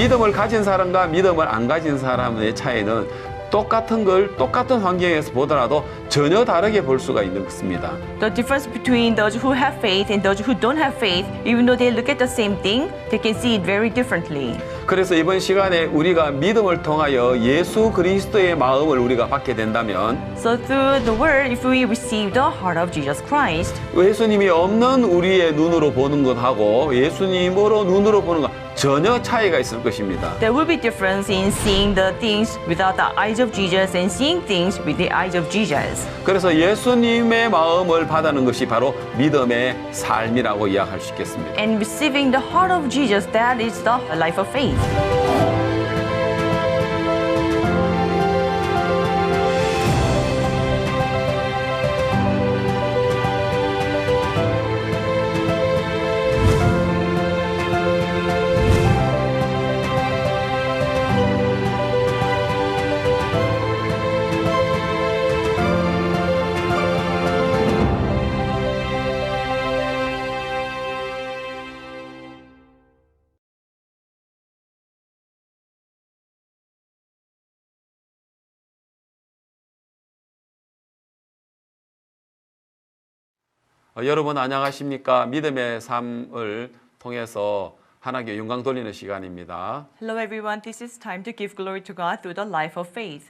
믿음을 가진 사람과 믿음을 안 가진 사람의 차이는 똑같은 걸 똑같은 환경에서 보더라도 전혀 다르게 볼 수가 있는 것입니다. The difference between those who have faith and those who don't have faith, even though they look at the same thing, they can see it very differently. 그래서 이번 시간에 우리가 믿음을 통하여 예수 그리스도의 마음을 우리가 받게 된다면 So through the word, if we receive the heart of Jesus Christ, 예수님이 없는 우리의 눈으로 보는 것하고 예수님으로 눈으로 보는 것 전혀 차이가 있을 것입니다. there will be difference in seeing the things without the eyes of Jesus and seeing things with the eyes of Jesus. 그래서 예수님의 마음을 받아는 것이 바로 믿음의 삶이라고 이야기할 수 있겠습니다. And receiving the heart of Jesus, that is the life of faith. 여러분 안녕하십니까? 믿음의 삶을 통해서 하나님께 영광 돌리는 시간입니다. Hello everyone, this is time to give glory to God through the life of faith.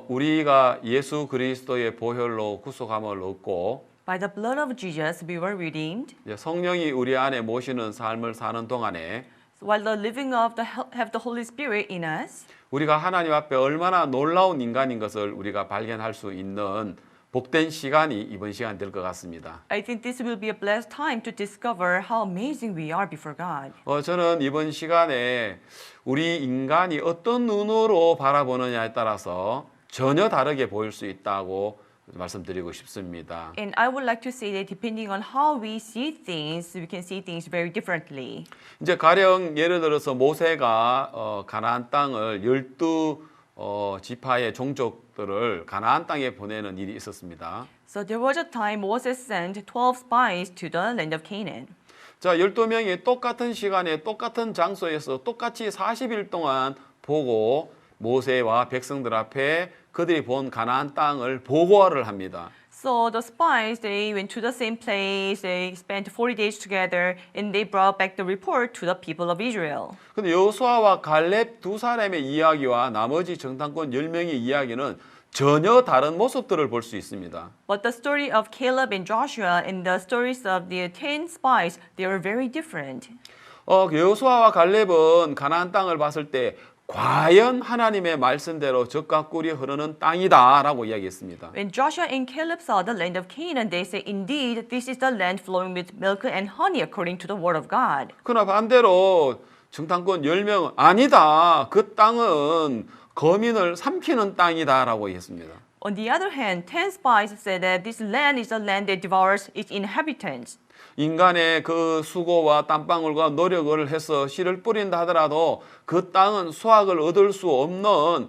우리가 예수 그리스도의 보혈로 구속함을 얻고 By the blood of Jesus, we were redeemed. 성령이 우리 안에 모시는 삶을 사는 동안에 While the living of have the Holy Spirit in us, 우리가 하나님 앞에 얼마나 놀라운 인간인 것을 우리가 발견할 수 있는 복된 시간이 이번 시간 될 것 같습니다. I think this will be a blessed time to discover how amazing we are before God. 저는 이번 시간에 우리 인간이 어떤 눈으로 바라보느냐에 따라서 전혀 다르게 보일 수 있다고 말씀드리고 싶습니다. And I would like to say that depending on how we see things, we can see things very differently. 이제 가령 예를 들어서 모세가 가나안 땅을 12 지파의 종족들을 가나안 땅에 보내는 일이 있었습니다. So there was a time Moses sent 12 spies to the land of Canaan. 자, 12명이 똑같은 시간에 똑같은 장소에서 똑같이 40일 동안 보고 모세와 백성들 앞에 그들이 본 가나안 땅을 보고를 합니다. So the spies, they went to the same place, they spent 40 days together, and they brought back the report to the people of Israel. 근데 여호수아와 갈렙 두 사람의 이야기와 나머지 정탐꾼 10명의 이야기는 전혀 다른 모습들을 볼 수 있습니다. But the story of Caleb and Joshua and the stories of the 10 spies, they were very different. 여호수아와 갈렙은 가나안 땅을 봤을 때 과연 하나님의 말씀대로 젖과 꿀이 흐르는 땅이다라고 이야기했습니다. When Joshua and Caleb saw the land of Canaan, they said, "Indeed, this is the land flowing with milk and honey, according to the word of God." 그러나 반대로 정탐꾼 10명은 아니다. 그 땅은 거민을 삼키는 땅이다라고 했습니다. On the other hand, 10 spies said that this land is a land that devours its inhabitants. 인간의 그 수고와 땀방울과 노력을 해서 씨를 뿌린다 하더라도 그 땅은 수확을 얻을 수 없는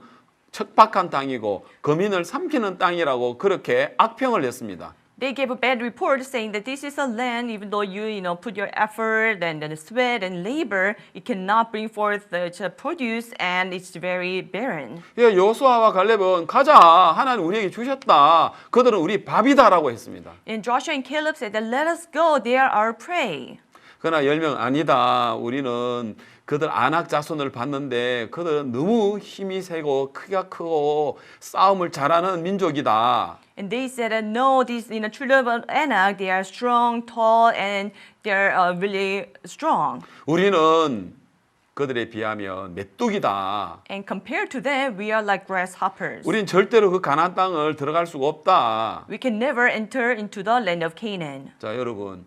척박한 땅이고 거민을 삼키는 땅이라고 그렇게 악평을 냈습니다. They gave a bad report saying that this is a land, even though you put your effort and sweat and labor, it cannot bring forth the produce and it's very barren. 예, 여호수아와 갈렙은 가자. 하나님 우리에게 주셨다. 그들은 우리 밥이다라고 했습니다. And Joshua and Caleb said that let us go, they are our prey. 그러나 10명 아니다. 우리는 그들 아낙 자손을 봤는데 그들은 너무 힘이 세고 크기가 크고 싸움을 잘하는 민족이다. And they said that no, these children of Anak, they are strong, tall, and they are really strong. 우리는 그들에 비하면 메뚜기다. And compared to them, we are like grasshoppers. 우린 절대로 그 가나안 땅을 들어갈 수가 없다. We can never enter into the land of Canaan. 자, 여러분.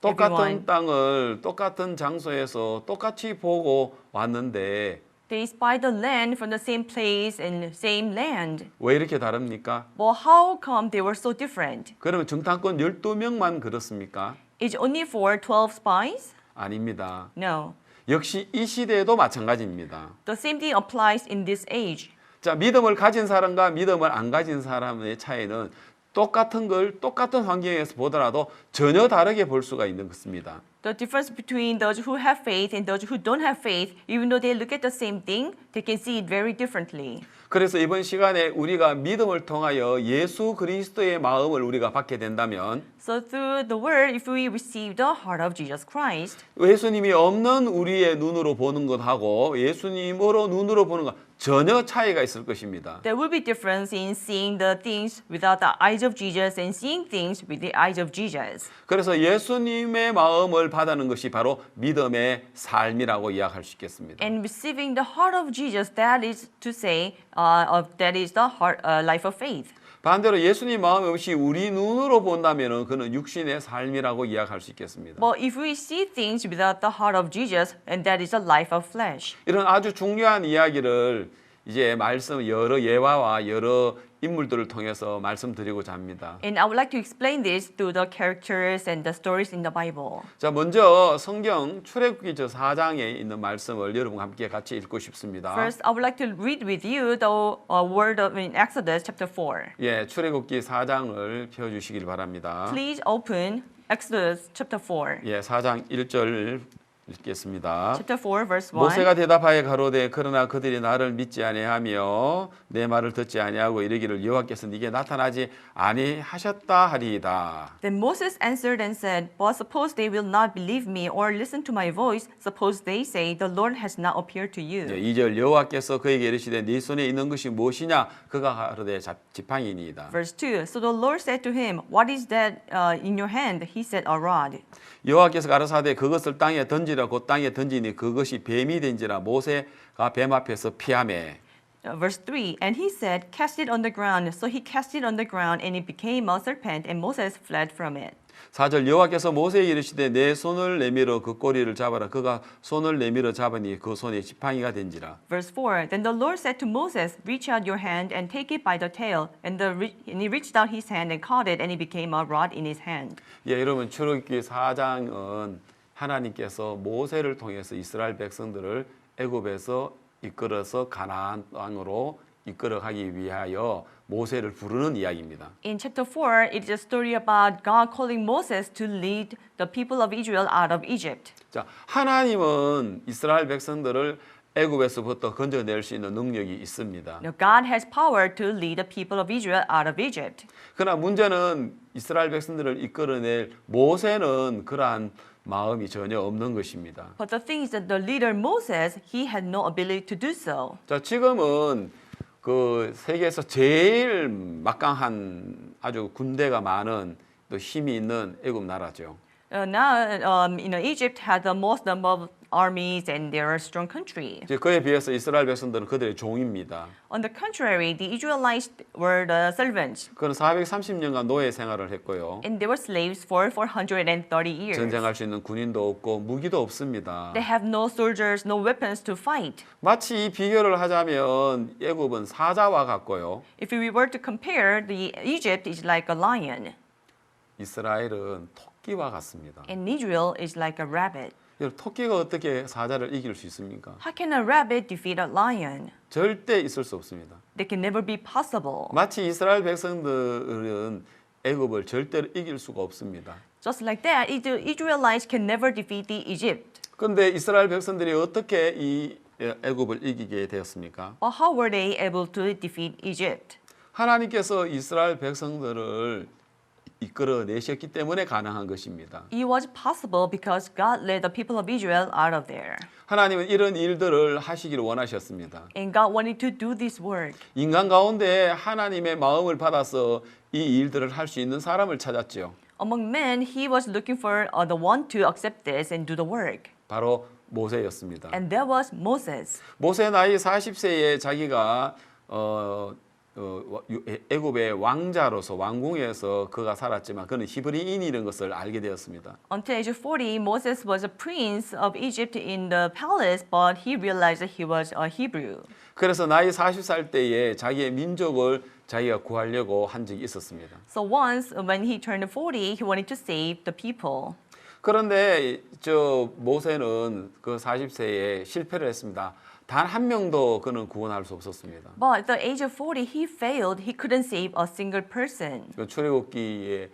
똑같은 Everyone. 땅을 똑같은 장소에서 똑같이 보고 왔는데 They spied the land from the same place and same land. 왜 이렇게 다릅니까? But how come they were so different? 그러면 정탐꾼 12명만 그렇습니까? Is it only for 12 spies? 아닙니다. No. 역시 이 시대에도 마찬가지입니다. The same thing applies in this age. 자, 믿음을 가진 사람과 믿음을 안 가진 사람의 차이는 똑같은 걸 똑같은 환경에서 보더라도 전혀 다르게 볼 수가 있는 것입니다. The difference between those who have faith and those who don't have faith, even though they look at the same thing, they can see it very differently. 그래서 이번 시간에 우리가 믿음을 통하여 예수 그리스도의 마음을 우리가 받게 된다면 So through the word, if we receive the heart of Jesus Christ, 예수님이 없는 우리의 눈으로 보는 것하고 예수님으로 눈으로 보는 것 전혀 차이가 있을 것입니다. there will be difference in seeing the things without the eyes of Jesus and seeing things with the eyes of Jesus. 그래서 예수님의 마음을 받는 것이 바로 믿음의 삶이라고 이야기할 수 있겠습니다. And receiving the heart of Jesus, that is to say, that is the life of faith. 반대로 예수님 마음이 없이 우리 눈으로 본다면 그는 육신의 삶이라고 이야기할 수 있겠습니다. But if we see things without the heart of Jesus, and that is the life of flesh. 이런 아주 중요한 이야기를 이제 말씀 여러 예화와 여러 인물들을 통해서 말씀드리고자 합니다. And I would like to explain this through the characters and the stories in the Bible. 자, 먼저 성경 출애굽기 저 4장에 있는 말씀을 여러분과 함께 같이 읽고 싶습니다. First, I would like to read with you the word of in Exodus chapter 4. 예, 출애굽기 4장을 펴 주시길 바랍니다. Please open Exodus chapter 4. 예, 4장 1절 읽겠습니다. Chapter 4 verse 1. 모세가 대답하여 가로되 그러나 그들이 나를 믿지 아니하며 내 말을 듣지 아니하고 이르기를 여호와께서 네게 나타나지 아니하셨다 하리이다. Then Moses answered and said, But suppose they will not believe me or listen to my voice, suppose they say, The Lord has not appeared to you. 2절 여호와께서 그에게 이르시되 네 손에 있는 것이 무엇이냐 그가 가로되 지팡이니이다. Verse 2. So the Lord said to him, What is that in your hand? He said, A rod. 여호와께서 가라사대 그것을 땅에 던지라 곧 땅에 던지니 그것이 뱀이 된지라 모세가 뱀 앞에서 피하매. Verse 3. And he said, Cast it on the ground. So he cast it on the ground, and it became a serpent, and Moses fled from it. 4절 여호와께서 모세에게 이르시되 내 손을 내밀어 그 꼬리를 잡아라. 그가 손을 내밀어 잡으니 그 손에 지팡이가 된지라. Verse 4. Then the Lord said to Moses, Reach out your hand and take it by the tail. And he reached out his hand and caught it, and it became a rod in his hand. 예, 여러분 출애굽기 4장은 하나님께서 모세를 통해서 이스라엘 백성들을 애굽에서 이끌어서 가나안 땅으로 이끌어가기 위하여 모세를 부르는 이야기입니다. In chapter 4, it is a story about God calling Moses to lead the people of Israel out of Egypt. 자, 하나님은 이스라엘 백성들을 애굽에서부터 건져낼 수 있는 능력이 있습니다. Now, God has power to lead the people of Israel out of Egypt. 그러나 문제는 이스라엘 백성들을 이끌어낼 모세는 그러한 마음이 전혀 없는 것입니다. But the thing is that the leader Moses, he had no ability to do so. 자, 지금은 그 세계에서 제일 막강한 아주 군대가 많은 또 힘이 있는 애굽 나라죠. Now, Egypt had the most number of armies and they are a strong country. 이제 그에 비해서 이스라엘 백성들은 그들의 종입니다. On the contrary, the Israelites were the servants, 그는 430년간 노예 생활을 했고요. and they were slaves for 430 years. 전쟁할 수 있는 군인도 없고 무기도 없습니다. They have no soldiers, no weapons to fight. 마치 이 비교를 하자면 애굽은 사자와 같고요. If we were to compare, the Egypt is like a lion, 이스라엘은 토끼와 같습니다. and Israel is like a rabbit. 여러분, 토끼가 어떻게 사자를 이길 수 있습니까? How can a rabbit defeat a lion? 절대 있을 수 없습니다. That can never be possible. 마치 이스라엘 백성들은 애굽을 절대로 이길 수가 없습니다. Just like that, the Israelites can never defeat the Egypt. 그런데 이스라엘 백성들이 어떻게 이 애굽을 이기게 되었습니까? But how were they able to defeat Egypt? 하나님께서 이스라엘 백성들을 이끌어내셨기 때문에 가능한 것입니다. It was possible because God led the people of Israel out of there. 하나님은 이런 일들을 하시기를 원하셨습니다. And God wanted to do this work. 인간 가운데 하나님의 마음을 받아서 이 일들을 할 수 있는 사람을 찾았죠. Among men, he was looking for the one to accept this and do the work. 바로 모세였습니다. And that was Moses. 모세 나이 40세에 자기가 애굽의 왕자로서 왕궁에서 그가 살았지만 그는 히브리인이라는 것을 알게 되었습니다. Until age 40, Moses was a prince of Egypt in the palace, but he realized that he was a Hebrew. 그래서 나이 40살 때에 자기의 민족을 자기가 구하려고 한 적이 있었습니다. So once, when he turned 40, he wanted to save the people. 그런데 저 모세는 그 40세에 실패를 했습니다. 단 한 명도 그는 구원할 수 없었습니다. But at the age of 40, he failed. He couldn't save a single person. 그 출애굽기의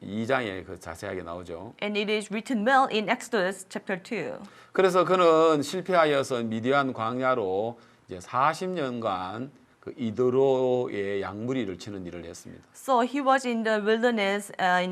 2장에 그 자세하게 나오죠. And it is written well in Exodus chapter 2. 그래서 그는 실패하여서 미디안 광야로 이제 40년간 그 이드로의 양무리를 치는 일을 했습니다. So he was in the wilderness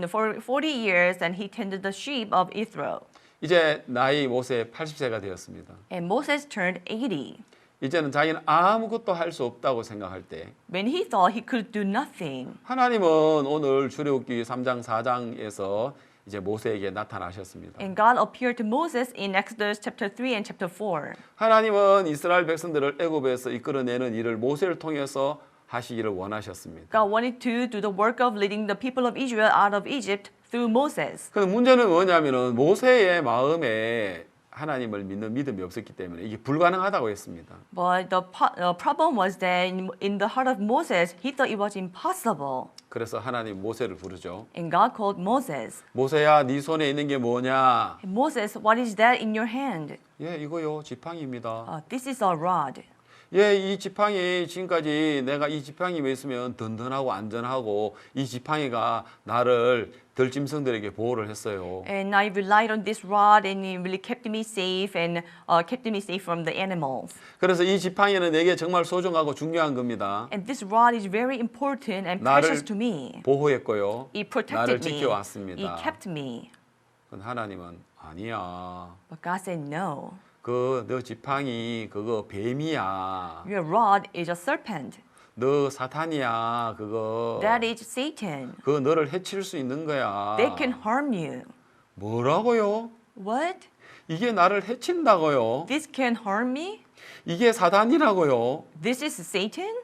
for 40 years and he tended the sheep of Israel. 이제 나이 모세 80세가 되었습니다. And Moses turned 80. 이제는 자기는 아무것도 할 수 없다고 생각할 때 When he thought he could do nothing, 하나님은 오늘 출애굽기 3장 4장에서 이제 모세에게 나타나셨습니다. and God appeared to Moses in Exodus chapter 3 and chapter 4. 하나님은 이스라엘 백성들을 애굽에서 이끌어내는 일을 모세를 통해서 하시기를 원하셨습니다. God wanted to do the work of leading the people of Israel out of Egypt through Moses. 근데 문제는 뭐냐면은 모세의 마음에 하나님을 믿는 믿음이 없었기 때문에 이게 불가능하다고 했습니다. But the problem was that in the heart of Moses, he thought it was impossible. 그래서 하나님 모세를 부르죠. And God called Moses. 모세야, 네 손에 있는 게 뭐냐? Moses, what is that in your hand? 예, 이거요, 지팡이입니다. This is a rod. 예, 이 지팡이 지금까지 내가 이 지팡이에 있으면 든든하고 안전하고 이 지팡이가 나를 들짐승들에게 보호를 했어요. And I relied on this rod and it really kept me safe and kept me safe from the animals. 그래서 이 지팡이는 내게 정말 소중하고 중요한 겁니다. And this rod is very important and 나를 precious to me. 보호했고요. It 나를 protected me. 지켜왔습니다. It kept me. 그건 하나님은 아니야. But God said no. 너 지팡이 그거 뱀이야. Your rod is a serpent. 너 사탄이야. 그거. That is Satan. 그거 너를 해칠 수 있는 거야. They can harm you. 뭐라고요? What? 이게 나를 해친다고요? This can harm me? 이게 사단이라고요? This is Satan?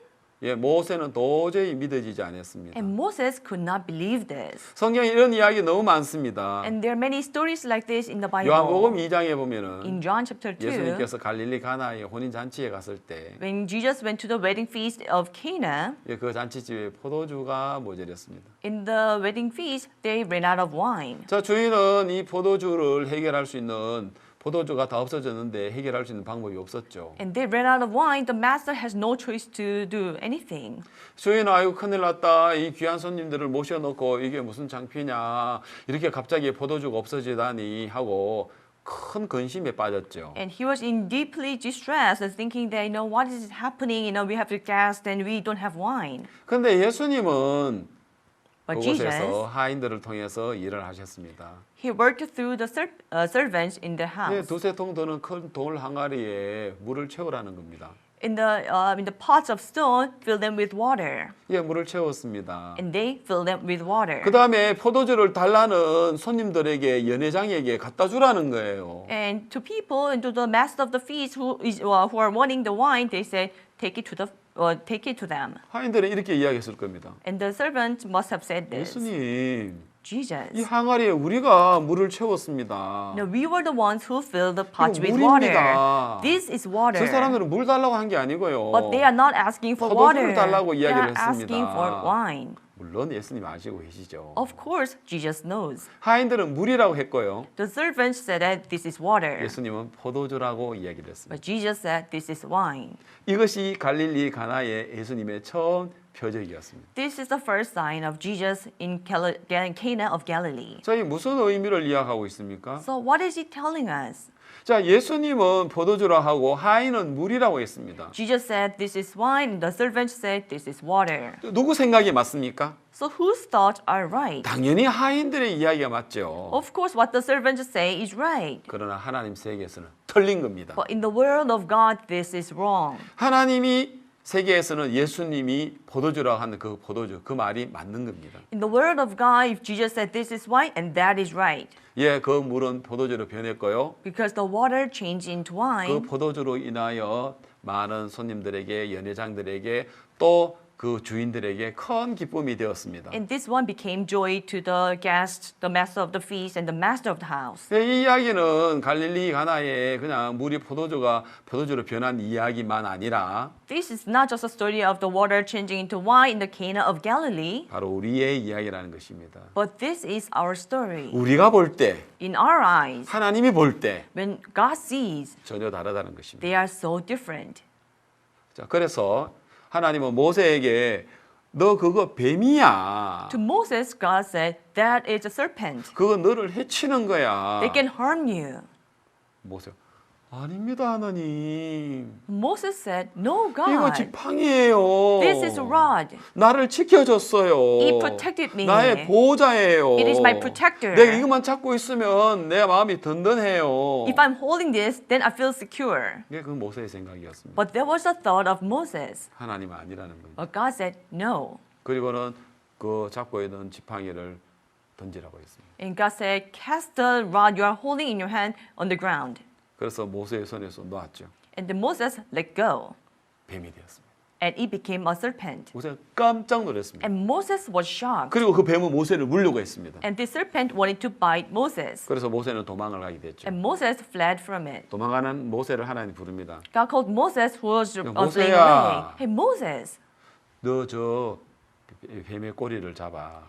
예, 모세는 도저히 믿어지지 않았습니다. And Moses could not believe this. 성경에 이런 이야기 너무 많습니다. And there are many stories like this in the Bible. 요한복음 2장에 보면은 In John chapter 2, 예수님께서 갈릴리 가나의 혼인 잔치에 갔을 때 when Jesus went to the wedding feast of Cana, 예, 그 잔치집에 포도주가 모자랐습니다. in the wedding feast, they ran out of wine. 자, 주인은 이 포도주를 해결할 수 있는 포도주가 다 없어졌는데 해결할 수 있는 방법이 없었죠. And they ran out of wine. The master has no choice to do anything. 주인, 아이고 큰일 났다. 이 귀한 손님들을 모셔놓고 이게 무슨 창피냐. 이렇게 갑자기 포도주가 없어지다니 하고 큰 근심에 빠졌죠. And he was in deeply distress, thinking that, what is happening? We have to cast and we don't have wine. 그런데 예수님은 But 그곳에서 Jesus, 하인들을 통해서 일을 하셨습니다. he worked through the servants in the 예, house. 두세 통 드는 큰 돌 항아리에 물을 채우라는 겁니다. In the pots of stone, fill them with water. 예, 물을 채웠습니다. And they fill them with water. 그 다음에 포도주를 달라는 손님들에게 연회장에게 갖다 주라는 거예요. And to people and to the master of the feast who are wanting the wine, they said, take it to them. 하인들은 이렇게 이야기했을 겁니다. And the servant must have said this. 예수님, 이 Jesus, 항아리에 우리가 물을 채웠습니다. we were the ones who filled the pots 이거 with 물입니다. water. This is water. 저 사람들은 물 달라고 한 게 아니고요. But they are not asking for 포도주를 water. 달라고 They are 이야기를 asking 했습니다. for wine. 물론 예수님 아시고 계시죠. Of course, Jesus knows. 하인들은 물이라고 했고요. The servant said that this is water. 예수님은 포도주라고 이야기를 했습니다. But Jesus said this is wine. 이것이 갈릴리 가나의 예수님의 처음 표적이었습니다. This is the first sign of Jesus in Cana of Galilee. 자, 이 무슨 의미를 이야기하고 있습니까? So what is he telling us? 자, 예수님은 포도주라 하고 하인은 물이라고 했습니다. Jesus said this is wine, and the servant said this is water. 누구 생각이 맞습니까? So whose thoughts are right? 당연히 하인들의 이야기가 맞죠. Of course, what the servants say is right. 그러나 하나님 세계에서는 틀린 겁니다. But in the world of God, this is wrong. 하나님이 세계에서는 예수님이 포도주라고 하는 그 포도주, 그 말이 맞는 겁니다. In the world of God, if Jesus said this is wine, and that is right. 예, 그 물은 포도주로 변했고요. Because the water changed into 그 wine. 포도주로 인하여 많은 손님들에게, 연회장들에게 또 그 주인들에게 큰 기쁨이 되었습니다. And this one became joy to the guest, the master of the feast, and the master of the house. 이 이야기는 갈릴리 가나에 그냥 물이 포도주로 변한 이야기만 아니라 This is not just a story of the water changing into wine in the Cana of Galilee, 바로 우리의 이야기라는 것입니다. but this is our story. 우리가 볼 때, In our eyes, 하나님이 볼 때 when God sees, 전혀 다르다는 것입니다. they are so different. 자, 그래서 하나님은 모세에게 너 그거 뱀이야. To Moses, God said, that is a serpent. 그거 너를 해치는 거야. They can harm you. 모세, 아닙니다, 하나님. Moses said, no, 이거 God. 지팡이에요. This is a rod. 나를 지켜줬어요. It protected me. 나의 보호자예요. It is my protector. 내가 이것만 잡고 있으면 내 마음이 든든해요. If I'm holding this, then I feel secure. 이게 그 모세의 생각이었습니다. But that was the thought of Moses. 하나님은 아니라는 거예요. But God said, no. 그리고는 그 잡고 있는 지팡이를 던지라고 했습니다. And God said, cast the rod you are holding in your hand on the ground. 그래서 모세의 손에서 놨죠. And then Moses let go. 뱀이 되었습니다. And it became a serpent. 모세가 깜짝 놀랐습니다. And Moses was shocked. 그리고 그 뱀은 모세를 물려고 했습니다. And the serpent wanted to bite Moses. 그래서 모세는 도망을 가게 됐죠. And Moses fled from it. 도망가는 모세를 하나님 부릅니다. God called Moses who was fleeing 모세야. away. Hey, Moses, 너 저 뱀의 꼬리를 잡아.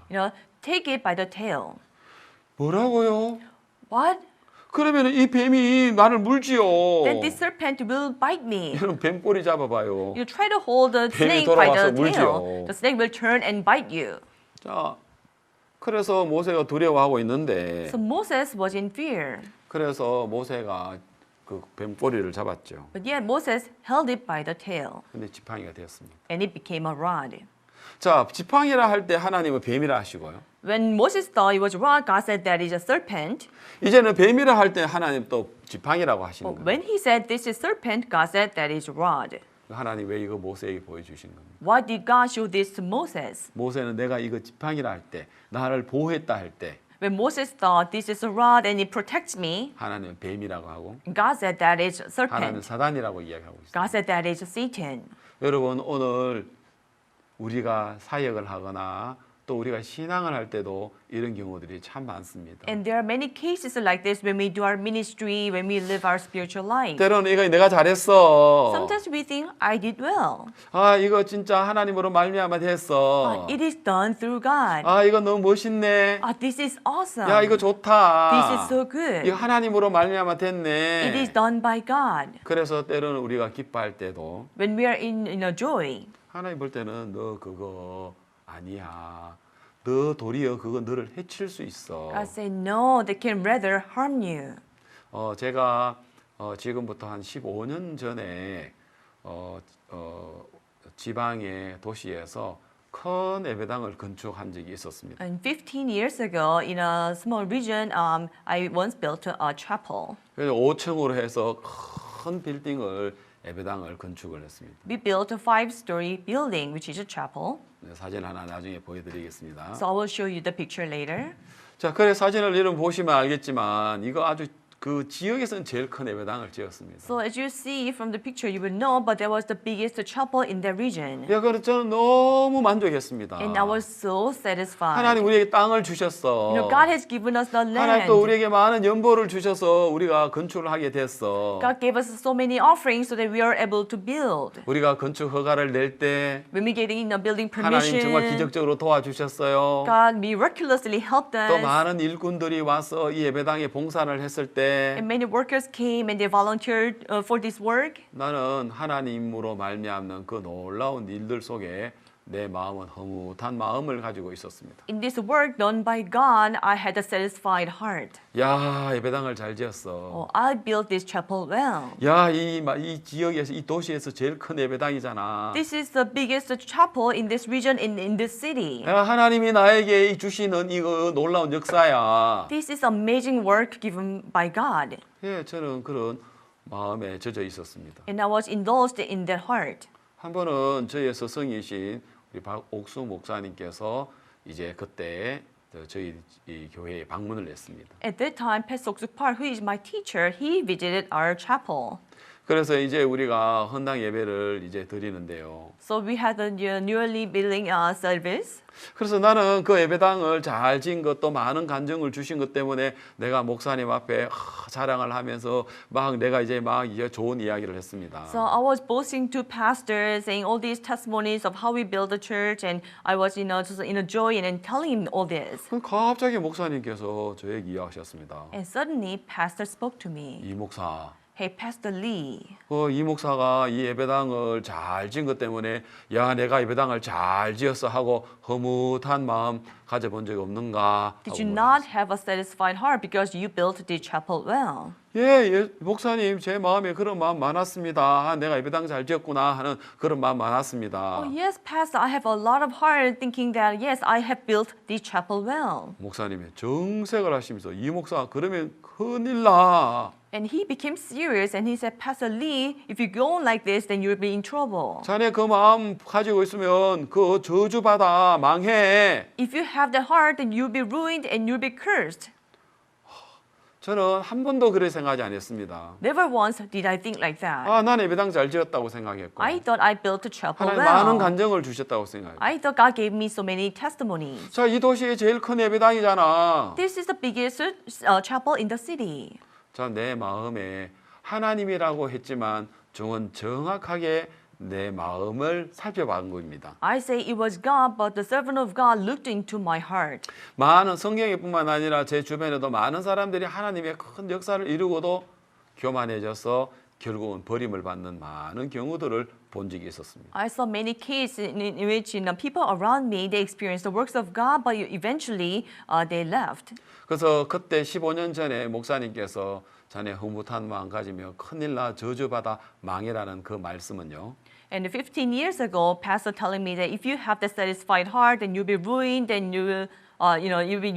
take it by the tail. 뭐라고요? What? 그러면 이 뱀이 나를 물지요. Then this serpent will bite me. 여러분 뱀 꼬리 잡아봐요. You try to hold the 뱀이 snake by 돌아와서 the tail. 물지요. The snake will turn and bite you. 자, 그래서 모세가 두려워하고 있는데, So Moses was in fear. 그래서 모세가 그 뱀 꼬리를 잡았죠. But yet Moses held it by the tail. 근데 지팡이가 되었습니다. And it became a rod. 자, 지팡이라 할 때 하나님은 뱀이라 하시고요. When Moses thought it was a rod, God said that is a serpent. 이제는 뱀이라 할 때 하나님 또 지팡이라고 하시는 But 거예요. when he said this is serpent, God said that is a rod. 하나님 왜 이거 모세에게 보여주신 겁니까? Why did God show this to Moses? 모세는 내가 이거 지팡이라 할 때, 나를 보호했다 할 때, When Moses thought this is a rod and it protects me, 하나님은 뱀이라고 하고, God said that is a 하나님은 serpent. 사단이라고 이야기하고 있어요. God said that is Satan. 여러분, 오늘 우리가 사역을 하거나 또 우리가 신앙을 할 때도 이런 경우들이 참 많습니다. And there are many cases like this when we do our ministry, when we live our spiritual life. 때로는 이거 내가 잘했어. Sometimes we think, I did well. 아, 이거 진짜 하나님으로 말미암아 됐어. It is done through God. 아, 이거 너무 멋있네. This is awesome. 야, 이거 좋다. This is so good. 이거 하나님으로 말미암아 It is 됐네. done by God. 그래서 때로는 우리가 기뻐할 때도 When we are in a joy, 하나님 볼 때는 너 그거 아니야. 너 도리어 그거 너를 해칠 수 있어. God say no, they can rather harm you. 제가 지금부터 한 15년 전에 지방의 도시에서 큰 예배당을 건축한 적이 있었습니다. And 15 years ago, in a small region, I once built a chapel. 그래서 5층으로 해서 큰 빌딩을 예배당을 건축을 했습니다. We built a 5-story building, which is a chapel. 사진 하나 나중에 보여드리겠습니다. So I will show you the picture later. 자, 그래 사진을 여러분 보시면 알겠지만 이거 아주 그 지역에서는 제일 큰 예배당을 지었습니다. So as you see from the picture, you will know, but that was the biggest chapel in that region. 야, 그래서 저는 너무 만족했습니다. And I was so satisfied. 하나님 우리에게 땅을 주셨어. God has given us the 하나님 또 land. 우리에게 많은 연보를 주셔서 우리가 건축을 하게 됐어. God gave us so many offerings so that we are able to build. 우리가 건축 허가를 낼 때 When we getting a building 하나님 정말 permission, 기적적으로 도와주셨어요. God miraculously helped 또 us. 많은 일꾼들이 와서 이 예배당에 봉사를 했을 때 And many workers came and they volunteered for this work. 나는 하나님으로 말미암는 그 놀라운 일들 속에 내 마음은 흐뭇한 마음을 가지고 있었습니다. In this work done by God, I had a satisfied heart. 야, 예배당을 잘 지었어. Oh, I built this chapel well. 야, 이 지역에서 이 도시에서 제일 큰 예배당이잖아. This is the biggest chapel in this region in this city. 야, 하나님이 나에게 주시는 이거 놀라운 역사야. This is amazing work given by God. 예, 저는 그런 마음에 젖어 있었습니다. And I was indulged in that heart. 한 번은 저의 스승이신 우리 박옥수 목사님께서 이제 그때 저희 이 교회에 방문을 했습니다. At that time, Pastor Oksuk Park, who is my teacher, he visited our chapel. 그래서 이제 우리가 헌당 예배를 이제 드리는데요. So we had a newly building service. 그래서 나는 그 예배당을 잘 지은 것도 많은 간증을 주신 것 때문에 내가 목사님 앞에 자랑을 하면서 막 내가 이제 막 이제 좋은 이야기를 했습니다. So I was boasting to pastors, saying all these testimonies of how we built the church, and I was, just in a joy and telling him all this. 그럼 갑자기 목사님께서 저에게 이야기하셨습니다. And suddenly, pastor spoke to me. 이 목사, Hey, Pastor Lee. 이 목사가 이 예배당을 잘 지은 것 때문에 야 내가 예배당을 잘 지었어 하고 허무한 마음 가져본 적이 없는가? Did 하고 you 물으셨어요. not have a satisfied heart because you built the chapel well? 예, 목사님 제 마음에 그런 마음 많았습니다. 아, 내가 예배당 잘 지었구나 하는 그런 마음 많았습니다. Oh, yes, Pastor, I have a lot of heart thinking that, yes, I have built the chapel well. 목사님이 정색을 하시면서 이 목사 그러면 큰일 나. And he became serious and he said, Pastor Lee, if you go on like this, then you'll be in trouble. 자네 그 마음 가지고 있으면 그 저주받아 망해. If you have that heart, then you'll be ruined and you'll be cursed. 저는 한 번도 그렇게 생각하지 않았습니다. Never once did I think like that. 아, 난 예배당 잘 지었다고 생각했고 I thought I built the chapel 하나님 많은 well. 간증을 주셨다고 생각해요. I thought God gave me so many testimonies. 자, 이 도시의 제일 큰 예배당이잖아. This is the biggest chapel in the city. 자, 내 마음에 하나님이라고 했지만 저는 정확하게 내 마음을 살펴본 겁니다. I say it was God, but the servant of God looked into my heart. 많은 성경에뿐만 아니라 제 주변에도 많은 사람들이 하나님의 큰 역사를 이루고도 교만해져서 결국은 버림을 받는 많은 경우들을 본 적이 있었습니다. I saw many cases in which people around me they experienced the works of God, but eventually they left. 그래서 그때 15년 전에 목사님께서 자네 흐뭇한 마음 가지며 큰일 나 저주받아 망해라는 그 말씀은요. And 15 years ago, Pastor telling me that if you have the satisfied heart, then you'll be ruined, and you'll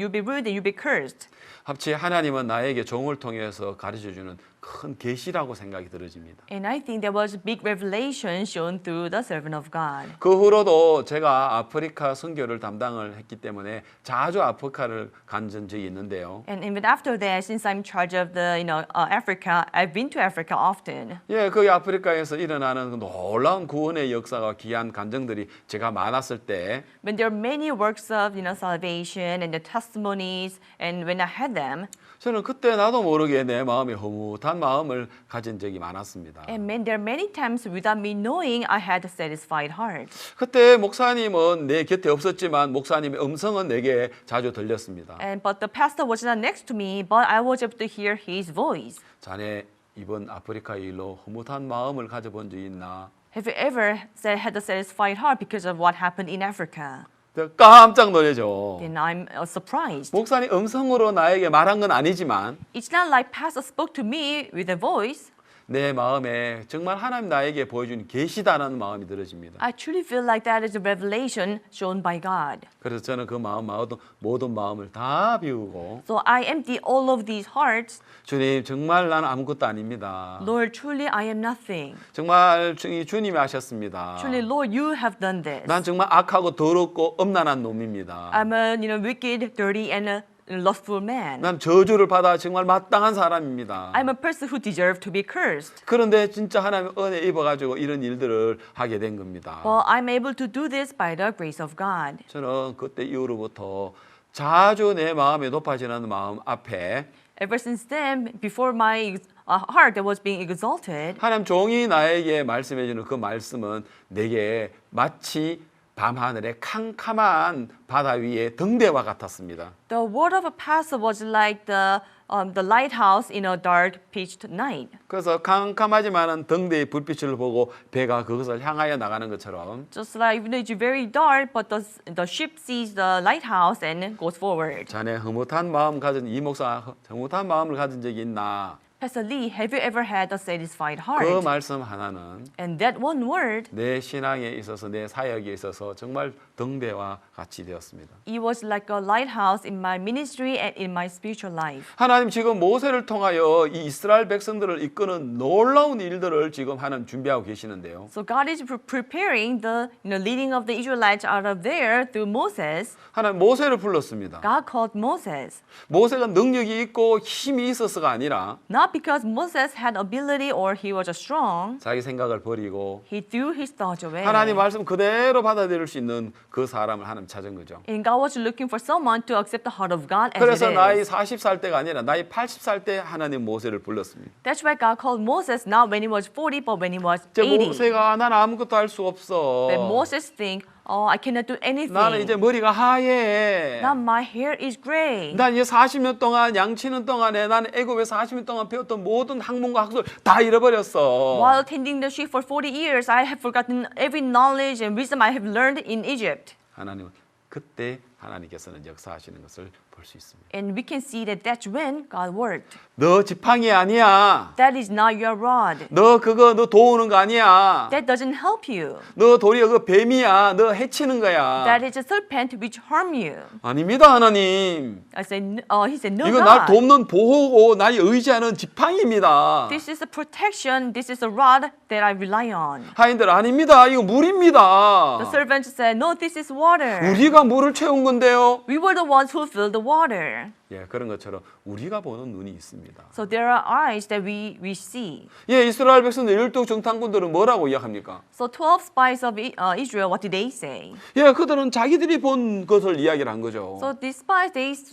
be ruined, and you'll be cursed. 합치 하나님은 나에게 종을 통해서 가르쳐 주는 큰 계시라고 생각이 들어집니다. And I think there was a big revelation shown through the servant of God. 그 후로도 제가 아프리카 선교를 담당을 했기 때문에 자주 아프리카를 간 적이 있는데요. And even after that, since I'm in charge of the Africa, I've been to Africa often. 예, 그 아프리카에서 일어나는 그 놀라운 구원의 역사가 귀한 간증들이 제가 많았을 때 When there are many works of salvation and the testimonies, and when I had them, 저는 그때 나도 모르게 내 마음에 허무한 마음을 가진 적이 많았습니다. and there are many times without me knowing, I had a satisfied heart. 그때 목사님은 내 곁에 없었지만 목사님의 음성은 내게 자주 들렸습니다. But the pastor was not next to me, but I was able to hear his voice. 자네 이번 아프리카 일로 허무한 마음을 가져본 적 있나? Have you ever had a satisfied heart because of what happened in Africa? 깜짝 놀라죠. Then I'm surprised. 목사님 음성으로 나에게 말한 건 아니지만 It's not like pastor spoke to me with a voice. 내 마음에 정말 하나님 나에게 보여준 계시다라는 마음이 들어집니다. I truly feel like that is a revelation shown by God. 그래서 저는 그 모든 마음을 다 비우고 So I empty all of these hearts. 주님 정말 나는 아무것도 아닙니다. Lord, truly I am nothing. 정말 주님이 하셨습니다. Truly, Lord, you have done this. 난 정말 악하고 더럽고 엄난한 놈입니다. I'm a wicked, dirty, and a lustful man. 난 저주를 받아 정말 마땅한 사람입니다. I'm a person who deserves to be cursed. 그런데 진짜 하나님 은혜 입어가지고 이런 일들을 하게 된 겁니다. But I'm able to do this by the grace of God. 저는 그때 이후로부터 자주 내 마음이 높아지는 마음 앞에 Ever since then, before my heart that was being exalted, 하나님 종이 나에게 말씀해주는 그 말씀은 내게 마치 밤하늘의 캄캄한 바다 위에 등대와 같았습니다. the word of a pastor was like the lighthouse in a dark pitched night. 그래서 캄캄하지만은 등대의 불빛을 보고 배가 그것을 향하여 나가는 것처럼 Just like even though it's very dark, but the ship sees the lighthouse and goes forward. 자네 흐뭇한 마음 가진 이 목사 흐뭇한 마음을 가진 적이 있나? Pastor Lee, have you ever had a satisfied 그 heart? 말씀 하나는 And that one word, 내 신앙에 있어서 내 사역에 있어서 정말 등대와 같이 되었습니다. it was like a lighthouse in my ministry and in my spiritual life. 하나님 지금 모세를 통하여 이 이스라엘 백성들을 이끄는 놀라운 일들을 지금 하나님 준비하고 계시는데요. So God is preparing the leading of the Israelites out of there through Moses. 하나님 모세를 불렀습니다. God called Moses, 모세가 능력이 있고 힘이 있어서가 아니라 not not because Moses had ability or he was strong. 자기 생각을 버리고 He threw his thoughts away. 하나님 말씀 그대로 받아들일 수 있는 그 사람을 하나님 찾은 거죠. And God was looking for someone to accept the heart of God as 그래서 it 나이 is. 40살 때가 아니라 나이 80살 때 하나님 모세를 불렀습니다. That's why God called Moses not when he was 40, but when he was 이제 80. 모세가 난 아무것도 할 수 없어. When Moses think, oh, I cannot do anything. 나는 이제 머리가 하얘. Now my hair is gray. 난 이제 40년 동안 양치는 동안에 나는 애굽에서 40년 동안 배웠던 모든 학문과 학술 다 잃어버렸어. While tending the sheep for 40 years, I have forgotten every knowledge and wisdom I have learned in Egypt. 하나님은 그때 하나님께서는 역사하시는 것을 볼 수 있습니다. And we can see that that's when God worked. 너 지팡이 아니야. That is not your rod. 너 그거 너 도우는 거 아니야. That doesn't help you. 너 도리어 그 뱀이야. 너 해치는 거야. That is a serpent which harm you. 아닙니다, 하나님. I said, he said, no, 이거 날 God. 돕는 보호고 날 의지하는 지팡이입니다. This is a protection. This is a rod that I rely on. 하인들 아닙니다. 이거 물입니다. The servant said, no, this is water. 우리가 물을 채운 건데요. We were the ones who filled the water. 예, 그런 것처럼 우리가 보는 눈이 있습니다. So there are eyes that we see. 예, 이스라엘 백성들 12 정탐꾼들은 뭐라고 이야기합니까? So 12 spies of Israel, what did they say? 예, 그들은 자기들이 본 것을 이야기를 한 거죠. So these spies,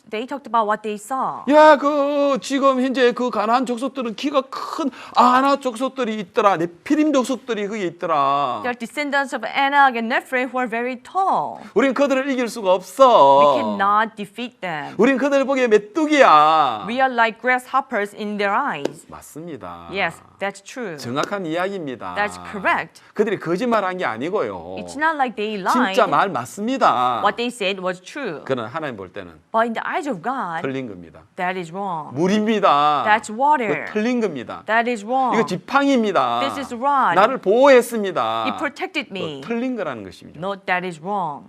they talked about what they saw. 야, 그 지금 현재 그 가나안 족속들은 키가 큰 아나 족속들이 있더라. 네피림 족속들이 거기 있더라. They are descendants of Anak and Nephilim who are very tall. 우린 그들을 이길 수가 We 없어. cannot defeat them. 우린 그들 보기에 메뚜기야. We are like grasshoppers in their eyes. 맞습니다. Yes, that's true. 정확한 이야기입니다. That's correct. 그들이 거짓말한 게 아니고요. It's not like they lied. 진짜 말 맞습니다. What they said was true. 그러나 하나님 볼 때는 But in the eyes of God, 틀린 겁니다. that is wrong. 물입니다. That's water. 이거 틀린 겁니다. That is wrong. 이거 지팡이입니다. This is rod. 나를 보호했습니다. It protected me. 이거 틀린 거라는 것입니다. No, that is wrong.